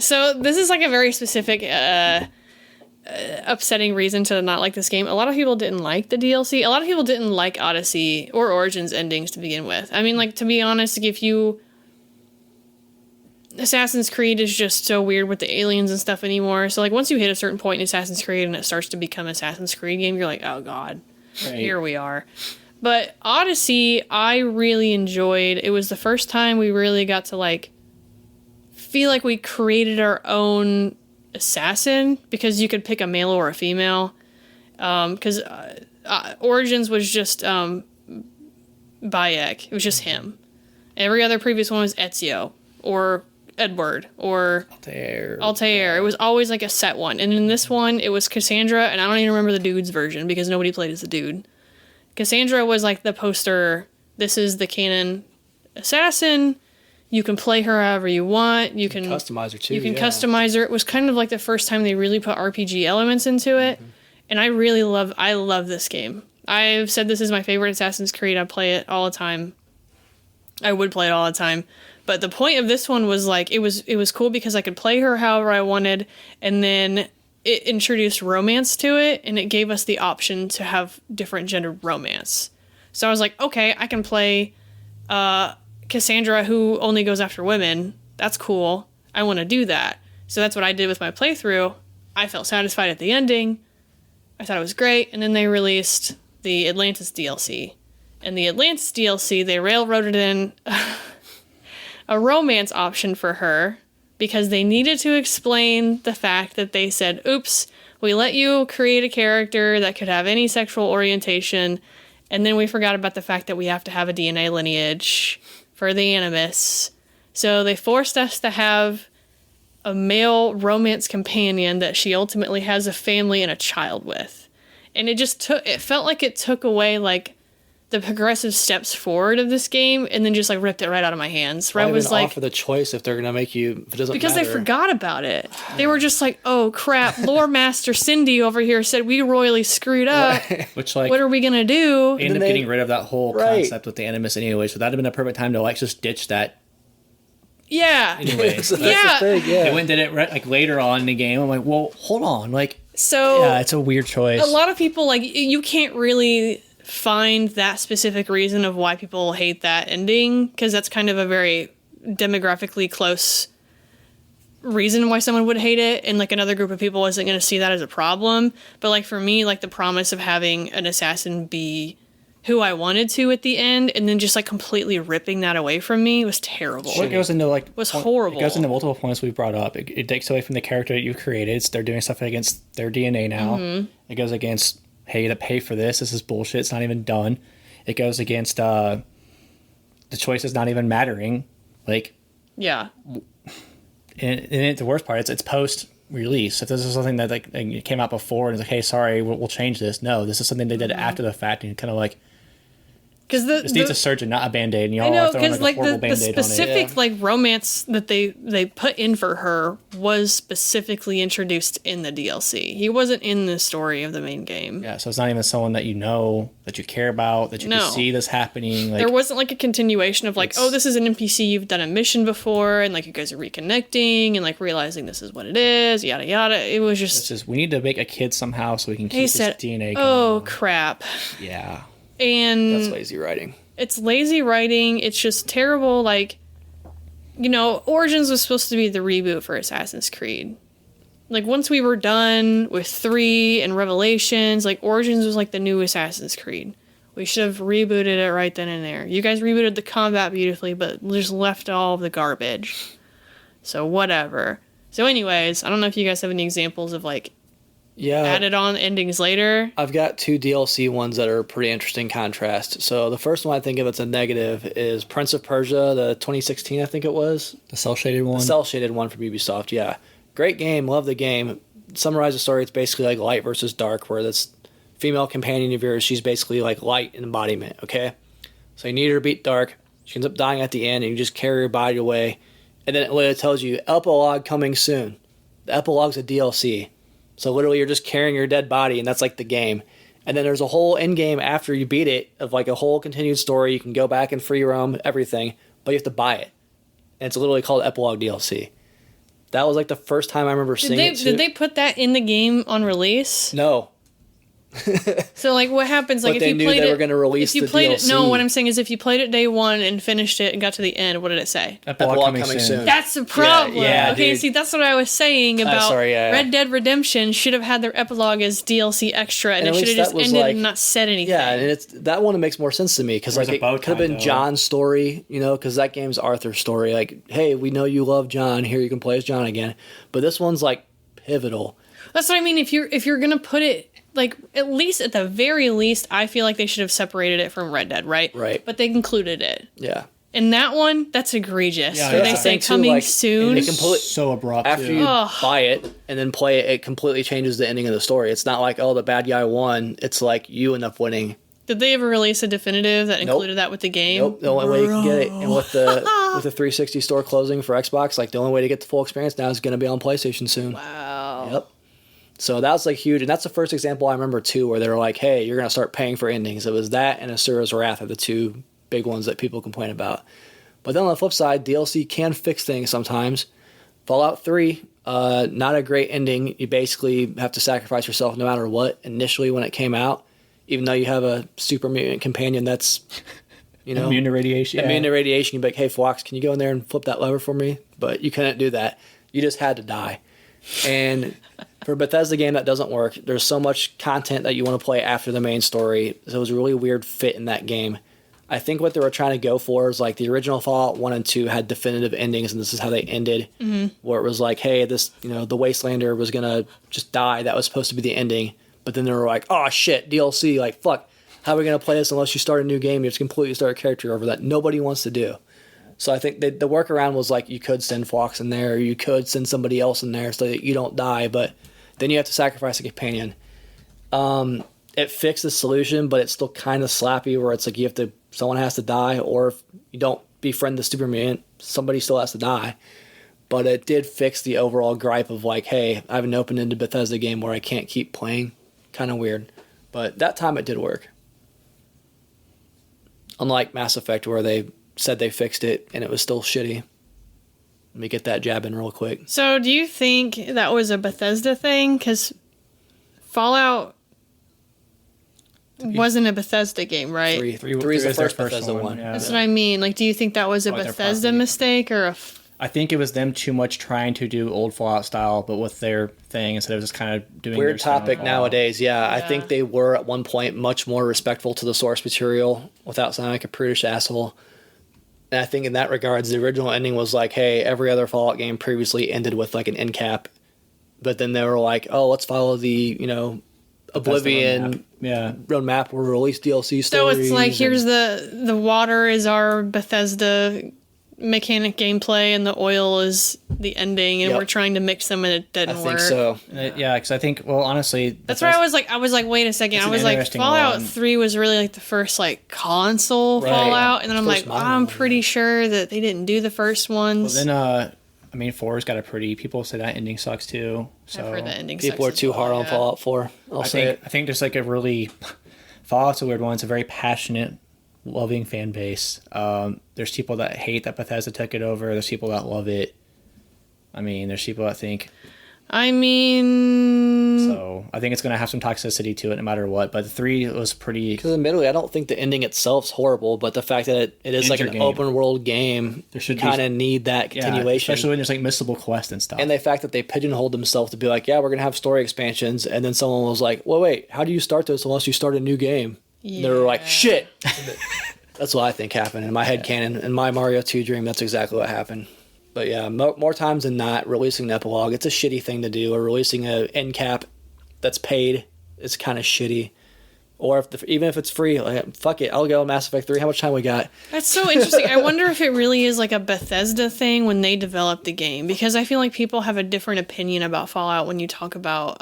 So this is like a very specific upsetting reason to not like this game. A lot of people didn't like the DLC. A lot of people didn't like Odyssey or Origins endings to begin with. I mean, like, to be honest, if you... Assassin's Creed is just so weird with the aliens and stuff anymore. So, like, once you hit a certain point in Assassin's Creed and it starts to become an Assassin's Creed game, you're like, oh, God, here we are. But Odyssey, I really enjoyed. It was the first time we really got to, like, feel like we created our own assassin, because you could pick a male or a female, because Origins was just Bayek. It was just him. Every other previous one was Ezio or Edward or Altair. It was always like a set one. And in this one, it was Cassandra, and I don't even remember the dude's version because nobody played as the dude. Cassandra was like the poster, this is the canon assassin. You can play her however you want. You can customize her too. You can customize her. It was kind of like the first time they really put RPG elements into it. Mm-hmm. And I love this game. I've said this is my favorite Assassin's Creed. I play it all the time. I would play it all the time. But the point of this one was like, it was cool because I could play her however I wanted. And then it introduced romance to it. And it gave us the option to have different gendered romance. So I was like, okay, I can play Cassandra, who only goes after women. That's cool. I want to do that. So that's what I did with my playthrough. I felt satisfied at the ending. I thought it was great. And then they released the Atlantis DLC. And the Atlantis DLC, they railroaded in a romance option for her because they needed to explain the fact that they said, oops, we let you create a character that could have any sexual orientation, and then we forgot about the fact that we have to have a DNA lineage for the Animus. So they forced us to have a male romance companion that she ultimately has a family and a child with. And it felt like it took away, like, the progressive steps forward of this game and then just, like, ripped it right out of my hands. Where I was like, offer the choice if they're going to make you, if it doesn't because matter. they forgot about it. They were just like, oh, crap, lore master Cindy over here said we royally screwed up. Which, like, what are we going to do? they ended up getting rid of that whole concept with the Animus anyway, so that'd have been a perfect time to, like, just ditch that. Yeah. Anyway, So that's the thing, yeah. they went and did it like later on in the game. I'm like, well, hold on, like, So yeah, it's a weird choice. a lot of people, like, you can't really find that specific reason of why people hate that ending, because that's kind of a very demographically close reason why someone would hate it, and, like, another group of people wasn't going to see that as a problem. But, like, for me, like, the promise of having an assassin be who I wanted to at the end, and then just, like, completely ripping that away from me was terrible. Well, it goes into, like, was horrible. It goes into multiple points we brought up. It takes away from the character that you created. They're doing stuff against their DNA now. Mm-hmm. It goes against, hey, to pay for this is bullshit. It's not even done. It goes against the choices not even mattering. Like, Yeah. and the worst part, it's post-release. If this is something that, like, it came out before and it's like, hey, sorry, we'll change this. No, this is something they did after the fact, and kind of like, Because this needs a surgeon, not a Band-Aid. And y'all I know, are throwing, because, like, a like, horrible the Band-Aid on it. specific, like, romance that they put in for her was specifically introduced in the DLC. He wasn't in the story of the main game. Yeah, so it's not even someone that you know, that you care about, that you No. can see this happening. Like, There wasn't, like, a continuation of, like, oh, this is an NPC you've done a mission before, and, like, you guys are reconnecting, and, like, realizing this is what it is, yada, yada. It was it's just... just, we need to make a kid somehow so we can keep He this said, DNA going. oh, crap. Yeah. And... That's lazy writing. It's lazy writing. It's just terrible. Like, you know, Origins was supposed to be the reboot for Assassin's Creed. Like, once we were done with 3 and Revelations, like, Origins was like the new Assassin's Creed. We should have rebooted it right then and there. You guys rebooted the combat beautifully, but just left all of the garbage. So, whatever. So, anyways, I don't know if you guys have any examples of, like, added on endings later. I've got 2 DLC ones that are pretty interesting contrast. So the first one I think of that's a negative is Prince of Persia, the 2016, I think it was. The cel-shaded one. The cel-shaded one from Ubisoft, yeah. Great game, love the game. Summarize the story, it's basically like light versus dark, where this female companion of yours, she's basically like light in embodiment, okay? So you need her to beat dark. She ends up dying at the end, and you just carry her body away. And then it literally tells you, epilogue coming soon. The epilogue's a DLC. So literally you're just carrying your dead body, and that's like the game. And then there's a whole end game after you beat it of like a whole continued story. You can go back and free roam, everything, but you have to buy it. And it's literally called Epilogue DLC. That was like the first time I remember seeing it. Did they put that in the game on release? No. So, like, what happens? Like, But if they you knew played they it, were gonna release if you the played DLC. it, no. What I'm saying is, if you played it day one and finished it and got to the end, what did it say? Epilogue coming soon. That's the problem. yeah, okay, dude. see, that's what I was saying about yeah. Red Dead Redemption should have had their epilogue as DLC extra, and And it at should have least just that was ended like- and not said anything. Yeah, and it's that one makes more sense to me because Whereas like a bow it could have tie, been though. John's story, you know, because that game's Arthur's story. Like, hey, we know you love John. Here you can play as John again. But this one's like pivotal. That's what I mean. If you're gonna put it, like, at least at the very least, I feel like they should have separated it from Red Dead, right? Right. But they included it. Yeah. And that one, that's egregious. Yeah, Where that's they the say thing, too, coming like, soon. it complete- So abrupt. After too. you Ugh. buy it and then play it, it completely changes the ending of the story. It's not like, oh, the bad guy won. It's like you end up winning. Did they ever release a definitive that Nope. included that with the game? Nope. The only way you can get it, and with the 360 store closing for Xbox, like the only way to get the full experience now is going to be on PlayStation soon. Wow. Yep. So that was like huge, and that's the first example I remember too, where they were like, "Hey, you're going to start paying for endings." It was that and Asura's Wrath are the 2 big ones that people complain about. But then on the flip side, DLC can fix things sometimes. Fallout 3, not a great ending. You basically have to sacrifice yourself no matter what initially when it came out, even though you have a super mutant companion that's, you know, Immune to radiation. immune to radiation. You'd be like, "Hey, Fox, can you go in there and flip that lever for me?" But you couldn't do that. You just had to die. And for a Bethesda game, that doesn't work. There's so much content that you want to play after the main story. So it was a really weird fit in that game. I think what they were trying to go for is like the original Fallout 1 and 2 had definitive endings, and this is how they ended. Where it was like, hey, the Wastelander was going to just die. That was supposed to be the ending. But then they were like, oh, shit, DLC. Like, fuck, how are we going to play this unless you start a new game? You have to completely start a character over that nobody wants to do. So I think the workaround was like you could send Fox in there, or you could send somebody else in there so that you don't die, but then you have to sacrifice a companion. It fixed the solution, but it's still kind of slappy where it's like someone has to die, or if you don't befriend the super mutant, somebody still has to die. But it did fix the overall gripe of like, hey, I have an open-ended Bethesda game where I can't keep playing. Kind of weird. But that time it did work. Unlike Mass Effect where they said they fixed it and it was still shitty. Let me get that jab in real quick. So do you think that was a Bethesda thing? Because Fallout wasn't a Bethesda game, right? Three is the first Bethesda one. Yeah. That's what I mean. Like, do you think that was a Like their Bethesda property. mistake or a... I think it was them too much trying to do old Fallout style, but with their thing instead of just kind of doing Weird their style topic Fallout. nowadays, yeah. I think they were at one point much more respectful to the source material without sounding like a prudish asshole. And I think in that regards, the original ending was like, hey, every other Fallout game previously ended with like an end cap. But then they were like, oh, let's follow the, Oblivion roadmap. We'll release DLC stories. So it's like, here's the water is our Bethesda mechanic gameplay, and the oil is the ending, and we're trying to mix them, and it didn't work. I think so. Yeah, because I think, well, honestly... That's why I was like, wait a second. It's I an was like, interesting Fallout one. 3 was really like the first like console Fallout, and then I'm First like, modern I'm one, pretty sure that they didn't do the first ones. Well, then, 4's got a pretty... People say that ending sucks, too. So I've heard the ending People are sucks as too well, hard on yeah. Fallout 4. I think there's like a really... Fallout's a weird one. It's a very passionate, loving fan base. There's people that hate that Bethesda took it over. There's people that love it. I mean, there's people that think... So I think it's going to have some toxicity to it no matter what. But 3 was pretty... Because admittedly, I don't think the ending itself's horrible, but the fact that it is like an open world game, you kind of need that continuation. Especially when there's like missable quests and stuff. And the fact that they pigeonholed themselves to be like, yeah, we're going to have story expansions. And then someone was like, well, wait, how do you start this unless you start a new game? Yeah. They were like, shit. That's what I think happened in my head canon. In my Mario 2 dream, that's exactly what happened. But yeah, more times than not, releasing an epilogue, it's a shitty thing to do. Or releasing an end cap that's paid, it's kind of shitty. Or even if it's free, like, fuck it, I'll go Mass Effect 3. How much time we got? That's so interesting. I wonder if it really is like a Bethesda thing when they developed the game. Because I feel like people have a different opinion about Fallout when you talk about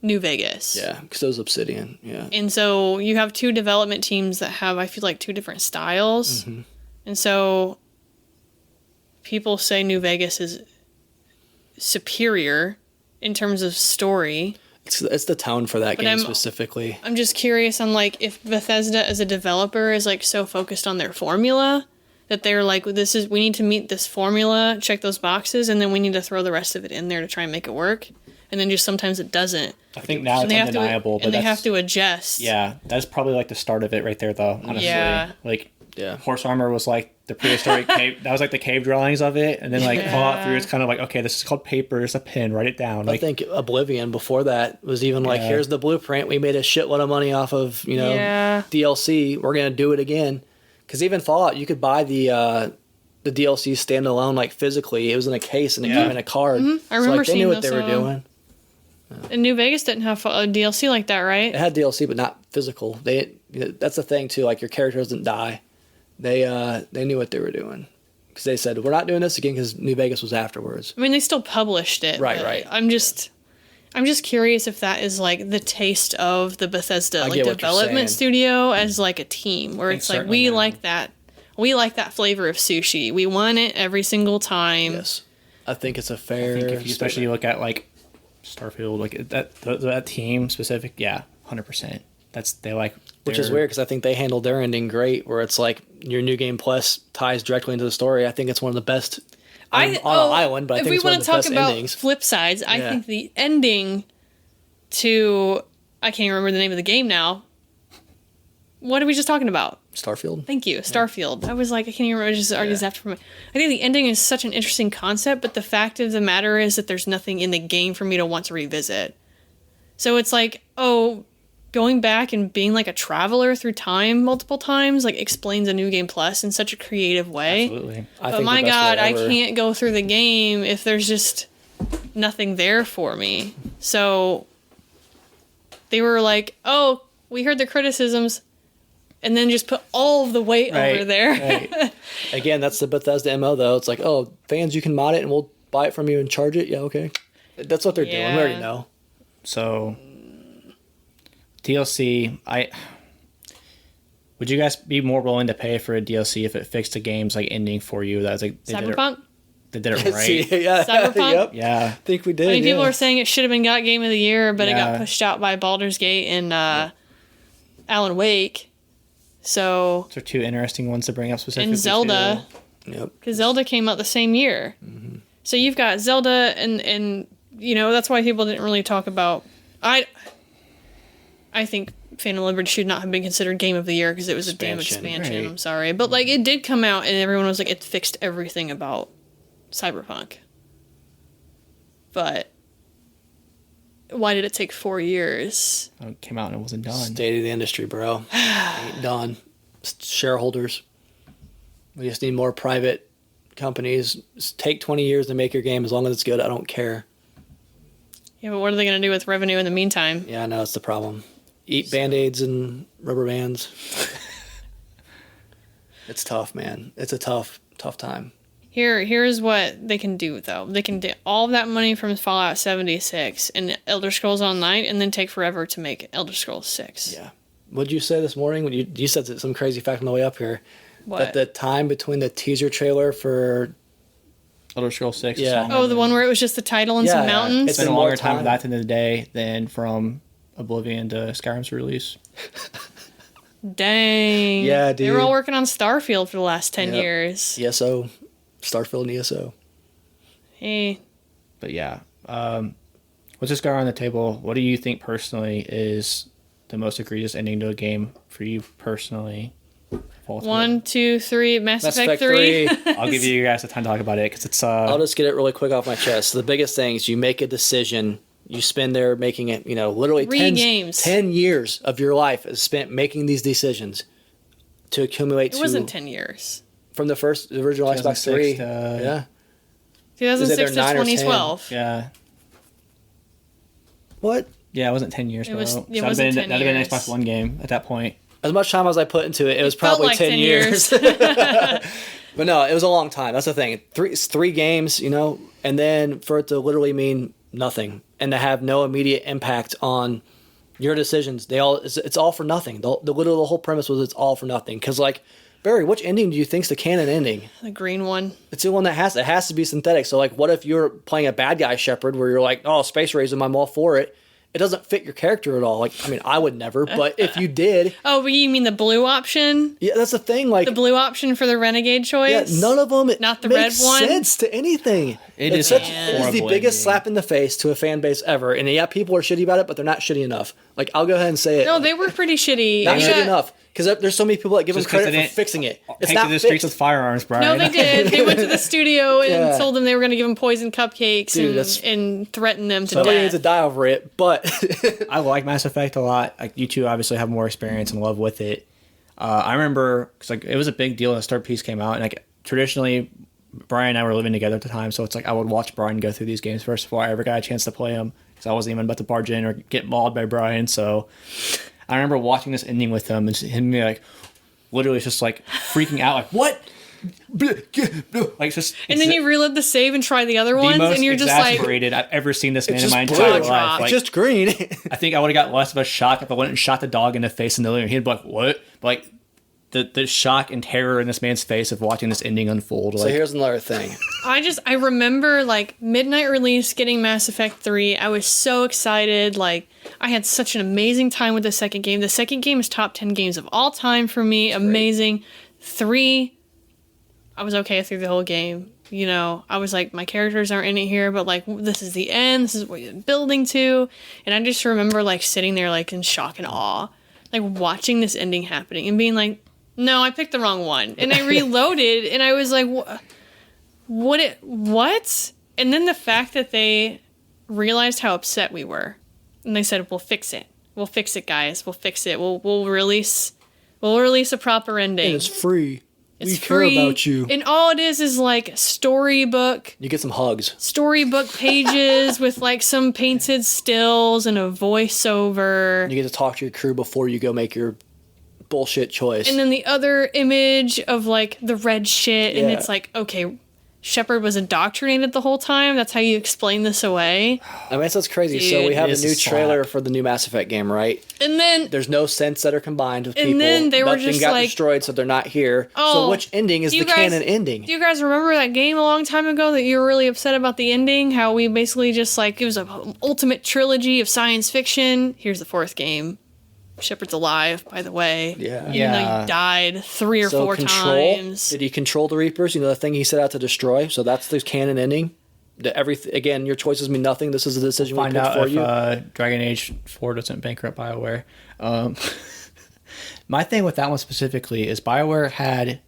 New Vegas. Yeah, because it was Obsidian, yeah. And so you have two development teams that have, I feel like, two different styles. Mm-hmm. And so... people say New Vegas is superior in terms of story. It's the tone for that game specifically. I'm just curious on like if Bethesda as a developer is like so focused on their formula that they're like, we need to meet this formula, check those boxes, and then we need to throw the rest of it in there to try and make it work. And then just sometimes it doesn't. I think now it's undeniable. But they have to adjust. Yeah, that's probably like the start of it right there, though. Honestly, yeah. Horse armor was like the prehistoric cave. That was like the cave drawings of it, and then like Fallout 3, it's kind of like, okay, this is called paper. It's a pen. Write it down. Like, I think Oblivion before that was even like, here's the blueprint. We made a shitload of money off of DLC. We're gonna do it again. Because even Fallout, you could buy the DLC standalone like physically. It was in a case and it came in a card. Mm-hmm. I remember they seeing knew what they were doing. And New Vegas didn't have a DLC like that, right? It had DLC, but not physical. That's the thing too. Like your character doesn't die. They knew what they were doing because they said we're not doing this again because New Vegas was afterwards. I mean, they still published it. Right. I'm just curious if that is like the taste of the Bethesda like development studio as like a team where it's like we like that flavor of sushi. We want it every single time. Yes, I think it's a fair. I think if you especially look at like Starfield, like that team specific, 100%. Which is weird because I think they handled their ending great, where it's like your New Game Plus ties directly into the story. I think it's one of the best on an island, but I think it's one of the best endings. If we want to talk about flip sides, I think the ending to I can't remember the name of the game now. What are we just talking about? Starfield. Thank you, Starfield. I was like, I can't even remember. I just already zapped from it. I think the ending is such an interesting concept, but the fact of the matter is that there's nothing in the game for me to want to revisit. So it's like, oh, going back and being like a traveler through time multiple times like explains a new game plus in such a creative way. Absolutely. But my God, I can't go through the game if there's just nothing there for me. So they were like, oh, we heard the criticisms, and then just put all of the weight over there. Right. Again, that's the Bethesda MO, though. It's like, oh, fans, you can mod it, and we'll buy it from you and charge it. Yeah, okay. That's what they're doing. We already know. So, DLC, would you guys be more willing to pay for a DLC if it fixed the game's like ending for you? That was like Cyberpunk? They did it right. Yeah. Cyberpunk? Yep. Yeah. I think we did. I mean, people are saying it should have been got Game of the Year, but it Yeah. got pushed out by Baldur's Gate and Alan Wake. So, Those are two interesting ones to bring up specifically. and Zelda, Yep. because Zelda came out the same year. Mm-hmm. So you've got Zelda, and you know that's why people didn't really talk about. I think Phantom Liberty should not have been considered Game of the Year because it was a damn expansion. Right. I'm sorry, but like it did come out, and everyone was like, it fixed everything about Cyberpunk. But why did it take 4 years? It came out and it wasn't done. State of the industry, bro. Ain't done. Shareholders. We just need more private companies. Just take 20 years to make your game. As long as it's good, I don't care. Yeah, but what are they going to do with revenue in the meantime? Yeah, I know it's the problem. Eat Band-Aids and rubber bands. It's tough, man. It's a tough time. Here's what they can do, though. They can get all of that money from Fallout 76 and Elder Scrolls Online and then take forever to make Elder Scrolls 6. Yeah. What'd you say this morning? When you said some crazy fact on the way up here. What? That the time between the teaser trailer for... Elder Scrolls 6. Yeah. Oh, the one where it was just the title and some mountains? It's It's been a more longer time time. for that in the day than from Oblivion to Skyrim's release. Dang. Yeah, They were all dude. working on Starfield for the last 10 Yep. years. ESO. Starfield and ESO. Hey, But yeah, let's just go around the table. What do you think personally is the most egregious ending to a game for you personally? 1, 2, 3, Mass Mass Effect Effect 3. I'll give you guys the time to talk about it because it's I'll just get it really quick off my chest. The biggest thing is you make a decision. You spend there making it, literally 10 years of your life is spent making these decisions to accumulate It wasn't 10 years. from the original Xbox 3. 2006 to- Yeah. 2006 to 9 or 10? 2012. yeah. What? Yeah, it wasn't 10 years, It bro. was- So it that'd wasn't have 10 been an years. Xbox One game at that point. As much time as I put into it, it was felt probably like 10 10 years. But no, it was a long time. That's the thing. Three games, and then for it to literally mean nothing and to have no immediate impact on your decisions. It's all for nothing. The whole premise was it's all for nothing. Because like, Barry, which ending do you think's the canon ending? The green one. It's the one it has to be synthetic. So like, what if you're playing a bad guy Shepard where you're like, oh, space racism, I'm all for it. It doesn't fit your character at all. Like, I mean, I would never, but if you did, Oh, but you mean the blue option? yeah, that's the thing. Like, The blue option for the Renegade choice? yeah, none of them Not the makes red one? sense to anything. It It's is a the horrible biggest ending. slap in the face to a fan base ever. And yeah, people are shitty about it, but they're not shitty enough. Like, I'll go ahead and say it. No, they were pretty shitty. not You shitty got- enough. Because there's so many people that give them Just 'cause credit they for didn't fixing it. It's Take not to the streets fixed. with firearms, Brian. No, they did. They went to the studio and Yeah. told them they were going to give them poison cupcakes Dude, that's- and threaten them to Somebody needs to death. die over it, but I like Mass Effect a lot. Like you two obviously have more experience and love with it. I remember because like it was a big deal when the Start Piece came out, and like traditionally, Brian and I were living together at the time, so it's like I would watch Brian go through these games first before I ever got a chance to play them because I wasn't even about to barge in or get mauled by Brian. So I remember watching this ending with him and him being like, literally, it's just like freaking out, like what? Like it's just. And then you relive the save and try the other the ones, most and you're just like, exasperated I've ever seen this man in just my blue. entire Jaw life. drop. Like, just green. I think I would have got less of a shock if I went and shot the dog in the face in the living room. He'd be like, "What?" But like the shock and terror in this man's face of watching this ending unfold. So Like, here's another thing. I remember like midnight release getting Mass Effect 3. I was so excited. Like I had such an amazing time with the second game. The second game is top 10 games of all time for me. Amazing. 3, I was okay through the whole game. I was like, my characters aren't in it here, but like this is the end. This is what you're building to. And I just remember like sitting there like in shock and awe. like watching this ending happening and being like, no, I picked the wrong one. And I reloaded and I was like, what? And then the fact that they realized how upset we were. And they said, we'll fix it. We'll fix it, guys. We'll fix it. We'll release a proper ending. And it's free. It's we free. care about you. And all it is like storybook. You get some hugs. Storybook pages with like some painted stills and a voiceover. You get to talk to your crew before you go make your bullshit choice. And then the other image of like the red shit. And Yeah. it's like, okay, Shepard was indoctrinated the whole time. That's how you explain this away. I mean, that's crazy. Dude, so we have it a is new a slap. trailer for the new Mass Effect game, right? And then There's no sense that are combined with And people. then they were Nothing just got like- destroyed, so they're not here. Oh, so which ending is do the you guys- canon ending? do you guys remember that game a long time ago that you were really upset about the ending? How we basically just like, it was an ultimate trilogy of science fiction. Here's the fourth game. Shepard's alive, by the way. Yeah. Even though you died 3 or 4 control, times. Did he control the Reapers? You know, the thing he set out to destroy? So that's the canon ending? Again, your choices mean nothing. This is a decision we Find picked out for if you. Dragon Age 4 doesn't bankrupt BioWare. My thing with that one specifically is BioWare had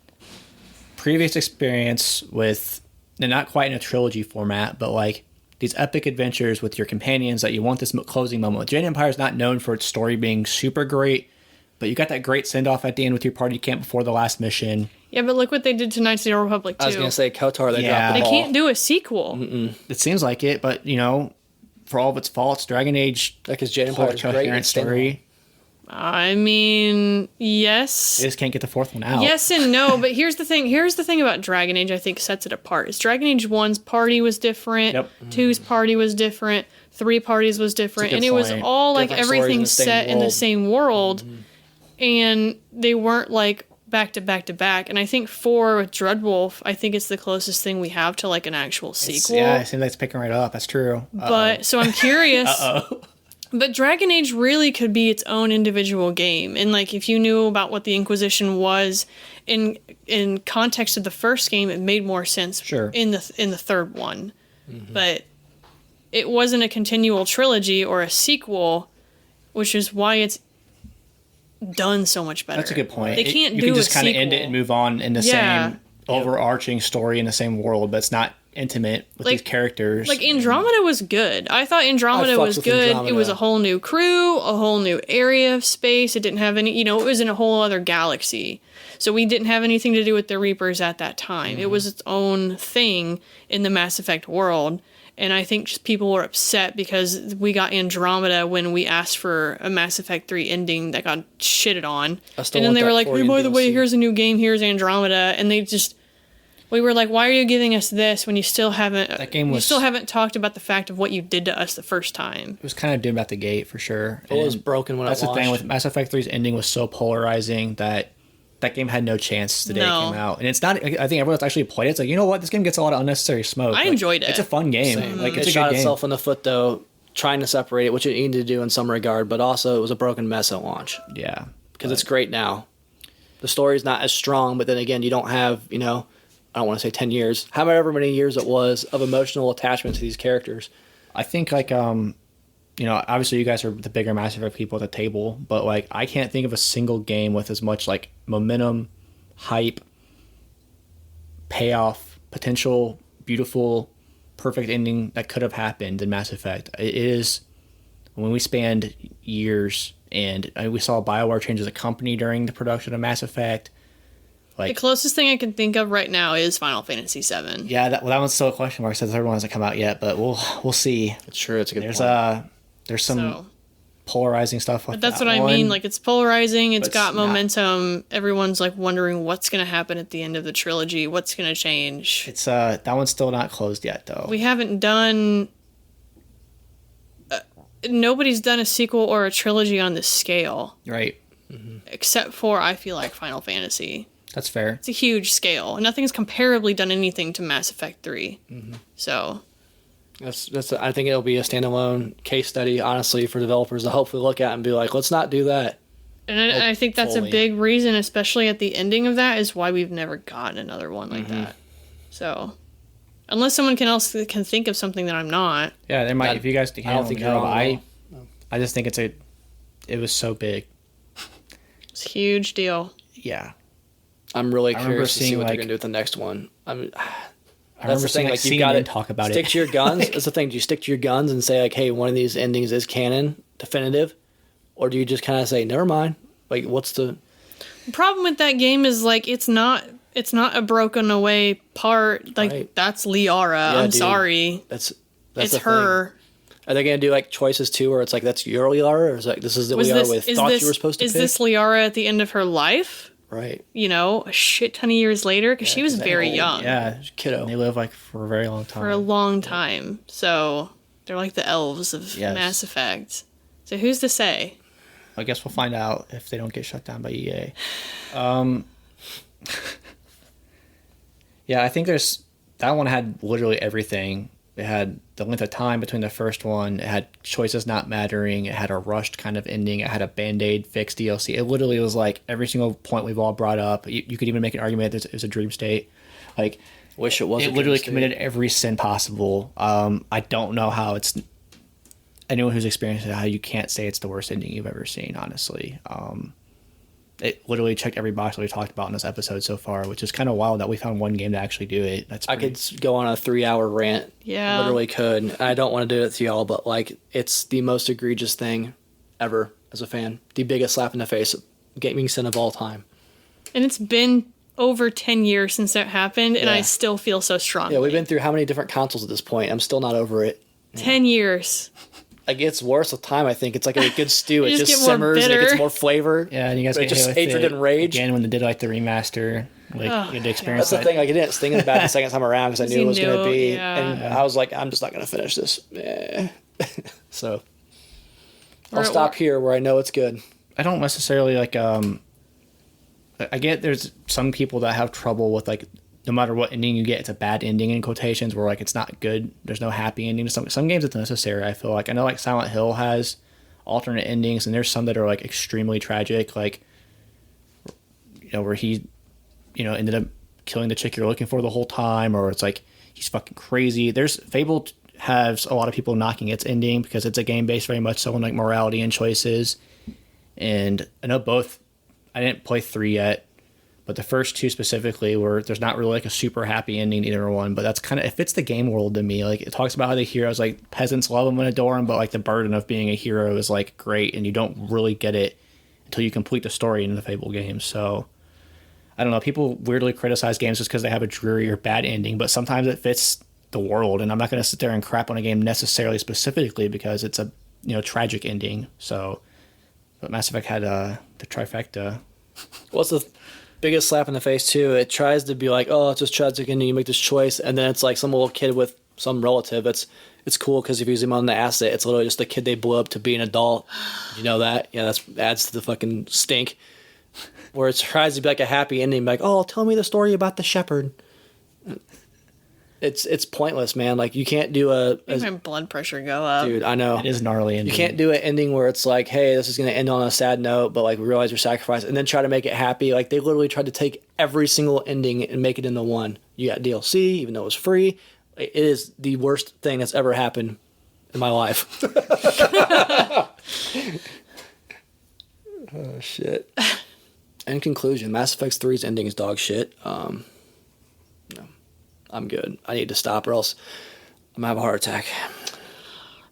previous experience with, and not quite in a trilogy format, but like these epic adventures with your companions that you want this closing moment. Jade Empire is not known for its story being super great, but you got that great send-off at the end with your party camp before the last mission. Yeah, but look what they did to Knights of the Old Republic, too. I was going to say KOTOR, they Yeah. dropped the They ball. can't do a sequel. It seems like it, but you know, for all of its faults, Dragon Age Because Jade told Empire a is great. coherent and standalone. story. I mean, yes. They just can't get the fourth one out. Yes and no, but here's the thing. Here's the thing about Dragon Age I think sets it apart. Is Dragon Age 1's party was different, Yep. 2's party was different, 3 parties was different, good and it was point. all like Different stories in everything the same set in the world. same world, and they weren't like back to back to back. And I think 4 with Dreadwolf, I think it's the closest thing we have to like an actual sequel. Yeah, it seems like it's picking right up. That's true. But so I'm curious. But Dragon Age really could be its own individual game, and like if you knew about what the Inquisition was in context of the first game, it made more sense. Sure. In the third one, but it wasn't a continual trilogy or a sequel, which is why it's done so much better. That's a good point. They can't you do can just a kind of sequel. end it and move on in the Yeah. same overarching story in the same world, but it's not intimate with Like- these characters. Like Andromeda was good. I thought Andromeda I fucked was with good. Andromeda. It was a whole new crew, a whole new area of space. It didn't have any, it was in a whole other galaxy. So we didn't have anything to do with the Reapers at that time. It was its own thing in the Mass Effect world. And I think just people were upset because we got Andromeda when we asked for a Mass Effect 3 ending that got shitted on. I still And then want they were that like, hey, Torian by the way, DLC. here's a new game, here's Andromeda. And we were like, why are you giving us this when you still haven't talked about the fact of what you did to us the first time? it was kind of doomed out the gate for sure. It was And broken when that's it the launched. thing with Mass Effect 3's ending was so polarizing that that game had no chance the day No. it came out. And it's not, I think everyone's actually played it. It's like, you know what? This game gets a lot of unnecessary smoke. I Like, enjoyed it. It's a fun game. Same. Like, it's it a shot good game. itself in the foot, though, trying to separate it, which it needed to do in some regard, but also it was a broken mess at launch. Yeah. Because it's great now. The story's not as strong, but then again, you don't have, I don't want to say 10 years, however many years it was, of emotional attachment to these characters. I think like obviously you guys are the bigger Mass Effect people at the table, but like I can't think of a single game with as much like momentum, hype, payoff, potential, beautiful, perfect ending that could have happened in Mass Effect. It is when we spanned years and we saw BioWare change as a company during the production of Mass Effect. The closest thing I can think of right now is Final Fantasy VII. Yeah, that one's still a question mark. So the third one hasn't come out yet, but we'll see. It's true, it's a good point. There's some So, polarizing stuff with but that's that what I one. mean. Like, it's polarizing. It's But got it's not- momentum. Everyone's like wondering what's going to happen at the end of the trilogy. What's going to change? It's that one's still not closed yet though. We haven't done. Nobody's done a sequel or a trilogy on this scale, Right. except for I feel like Final Fantasy. That's fair. It's a huge scale. Nothing's comparably done anything to Mass Effect 3. So, That's. I think it'll be a standalone case study, honestly, for developers to hopefully look at and be like, let's not do that. and I think that's a Hopefully. big reason, especially at the ending of that, is why we've never gotten another one like that. So, unless someone else can think of something that I'm not. Yeah, there might. That- if you guys, I don't think you're wrong at all. I just think it was so big. It's a huge deal. Yeah. I'm really curious to see seeing, what they're like- going to do with the next one. I That's remember the seeing thing. like Like, you got to talk about stick it. to your guns. That's the thing. Do you stick to your guns and say like, "Hey, one of these endings is canon, definitive," or do you just kind of say, "Never mind"? Like, what's the? The problem with that game is like it's not a broken away part. Like Right. that's Liara. Yeah, I'm dude. sorry. That's It's the her. Thing. Are they gonna do like choices too, where it's like that's your Liara, or is like this is the Liara we thought you were supposed to is pick? this Liara at the end of her life? Right. You know, a shit ton of years later, because she was 'cause very old, young. Yeah. Kiddo. They live like for a very long time. For a long time. So they're like the elves of Yes. Mass Effect. So who's to say? I guess we'll find out if they don't get shut down by EA. Yeah, I think that one had literally everything. It had the length of time between the first one. It had choices not mattering. It had a rushed kind of ending. It had a Band-Aid fix DLC. It literally was like every single point we've all brought up. You could even make an argument that it was a dream state. Like, Wish it was. it literally committed every sin possible. I don't know how it's... Anyone who's experienced it, how you can't say it's the worst ending you've ever seen, honestly. It literally checked every box that we talked about in this episode so far, which is kind of wild that we found one game to actually do it. I could go on a 3-hour rant. Yeah. Literally could. I don't want to do it to y'all, but like it's the most egregious thing ever as a fan. The biggest slap in the face gaming sin of all time. And it's been over 10 years since that happened, and Yeah. I still feel so strongly. Yeah, we've been through how many different consoles at this point? I'm still not over it. 10 years. It gets worse with time, I think. It's like a good stew. It You just just get more simmers and it bitter. gets more flavor. Yeah, and you guys But get just hit with hatred it and rage. again when they did like the remaster. Like Oh, you had to experience That's the that. thing. Like, it didn't sting as bad the second time around because I knew it was going to knew, be. yeah. And I was like, I'm just not going to finish this. So I'll Or- stop here where I know it's good. I don't necessarily like. I get there's some people that have trouble with like no matter what ending you get, it's a bad ending in quotations where like it's not good. There's no happy ending. Some games it's necessary. I feel like I know like Silent Hill has alternate endings, and there's some that are like extremely tragic, like where he ended up killing the chick you're looking for the whole time, or it's like he's fucking crazy. There's Fable has a lot of people knocking its ending because it's a game based very much so on like morality and choices. And I know both. I didn't play 3 yet, but the first 2 specifically, where there's not really like a super happy ending to either one. But that's kind of, it fits the game world to me. Like it talks about how the heroes, like peasants love them and adore them, but like the burden of being a hero is like great, and you don't really get it until you complete the story in the Fable games. So I don't know. People weirdly criticize games just because they have a dreary or bad ending, but sometimes it fits the world. And I'm not going to sit there and crap on a game necessarily specifically because it's a tragic ending. So. But Mass Effect had the trifecta. What's the biggest slap in the face, too? It tries to be like, oh, it's just tragic ending, you make this choice. And then it's like some little kid with some relative. It's cool because if you zoom on the asset, it's literally just the kid they blew up to be an adult. Did you know that? Yeah, that adds to the fucking stink. Where it tries to be like a happy ending, like, oh, tell me the story about the shepherd. It's pointless, man. Like, you can't do Make my blood pressure go up. dude, I know. It is gnarly ending. You can't do an ending where it's like, hey, this is going to end on a sad note, but like we realize your sacrifice, and then try to make it happy. Like they literally tried to take every single ending and make it into one. You got DLC, even though it was free. It is the worst thing that's ever happened in my life. Oh shit. In conclusion, Mass Effect 3's ending is dog shit. No, I'm good. I need to stop or else I'm gonna have a heart attack.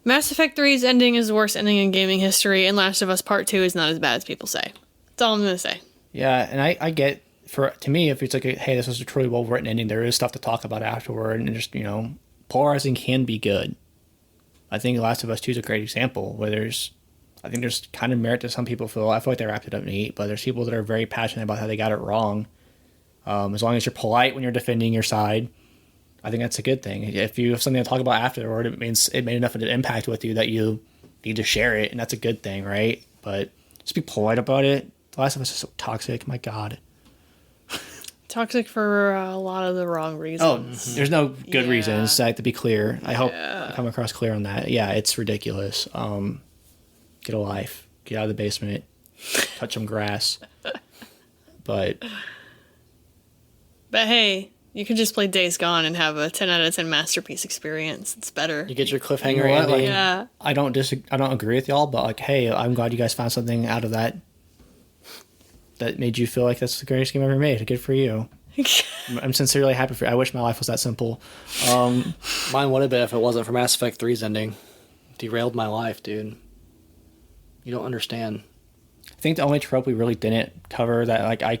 Mass Effect 3's ending is the worst ending in gaming history, and Last of Us Part 2 is not as bad as people say. That's all I'm going to say. Yeah, and I get, to me, if it's like, hey, this was a truly well-written ending, there is stuff to talk about afterward, and just, polarizing can be good. I think Last of Us 2 is a great example, where I think there's kind of merit to some people feel like they wrapped it up neat, but there's people that are very passionate about how they got it wrong. As long as you're polite when you're defending your side, I think that's a good thing. If you have something to talk about afterward, it means it made enough of an impact with you that you need to share it, and that's a good thing, right? But just be polite about it. The Last of Us is so toxic. My God. Toxic for a lot of the wrong reasons. There's no good Yeah. reasons. I have to be clear. I hope I come across clear on that. Yeah, it's ridiculous. Get a life. Get out of the basement. Touch some grass. But hey, you could just play Days Gone and have a 10 out of 10 masterpiece experience. It's better. You get your cliffhanger You know what, ending. like- Yeah. I don't agree with y'all, but like, hey, I'm glad you guys found something out of that. that made you feel like that's the greatest game ever made. Good for you. I'm sincerely happy for you. I wish my life was that simple. Mine would have been if it wasn't for Mass Effect 3's ending. Derailed my life, dude. You don't understand. I think the only trope we really didn't cover that like I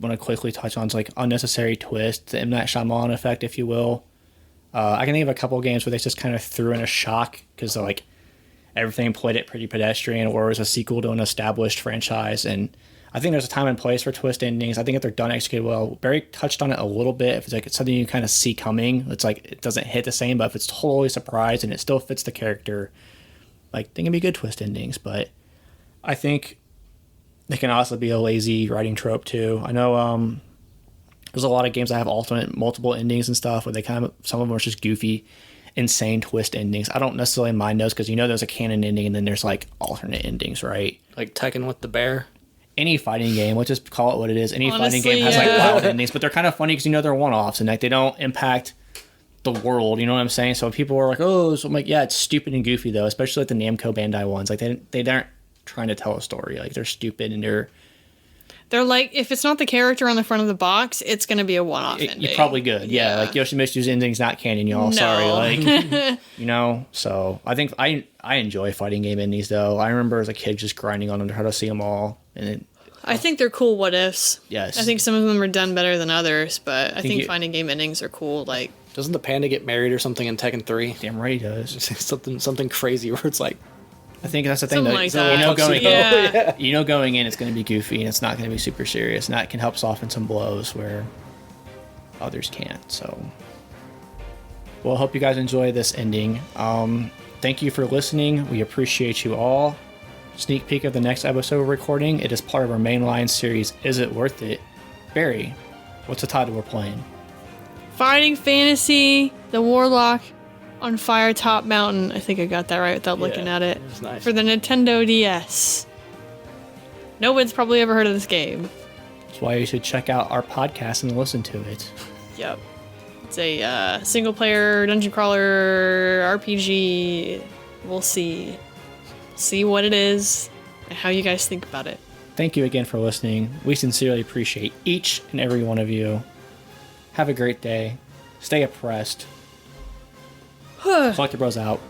want to quickly touch on is like unnecessary twist, the M. Night Shyamalan effect, if you will. I can think of a couple of games where they just kind of threw in a shock because like everything played it pretty pedestrian, or it was a sequel to an established franchise. And I think there's a time and place for twist endings. I think if they're done executed well, Barry touched on it a little bit. If it's like it's something you kind of see coming, it's like it doesn't hit the same, but if it's totally surprised and it still fits the character, like they can be good twist endings. But I think it can also be a lazy writing trope too. I know there's a lot of games that have alternate multiple endings and stuff where they kind of, some of them are just goofy, insane twist endings. I don't necessarily mind those because there's a canon ending and then there's like alternate endings, right? Like Tekken with the bear. Any fighting game, let's just call it what it is. Any Honestly, fighting game has like yeah. wild endings, but they're kind of funny because they're one-offs and like they don't impact the world. You know what I'm saying? So people are like, oh, so I'm like, yeah, it's stupid and goofy though, especially like the Namco Bandai ones. Like they aren't trying to tell a story. Like they're stupid and They're like, if it's not the character on the front of the box, it's going to be a one-off ending. You're probably good. Yeah. Like Yoshimitsu's ending's not canon, y'all. No. Sorry. Like, so I think I enjoy fighting game endings though. I remember as a kid just grinding on them to try to see them all. And I think they're cool what ifs. Yes. I think some of them are done better than others, but I think you- fighting game endings are cool. Like, Doesn't the panda get married or something in Tekken 3? damn right he does. something crazy where it's like, I think that's the thing. Something Though. like So, that. Yeah. Going in, it's going to be goofy and it's not going to be super serious, and that can help soften some blows where others can't. So, well, I hope you guys enjoy this ending. Thank you for listening. We appreciate you all. Sneak peek of the next episode we're recording. It is part of our mainline series, Is It Worth It? Barry, what's the title we're playing? Fighting Fantasy, the Warlock on Fire Top Mountain. I think I got that right without looking at it. It's nice. For the Nintendo DS. No one's probably ever heard of this game. That's why you should check out our podcast and listen to it. Yep. It's a single-player dungeon crawler RPG. We'll see. See what it is and how you guys think about it. Thank you again for listening. We sincerely appreciate each and every one of you. Have a great day. Stay oppressed. Collecti-Bros out.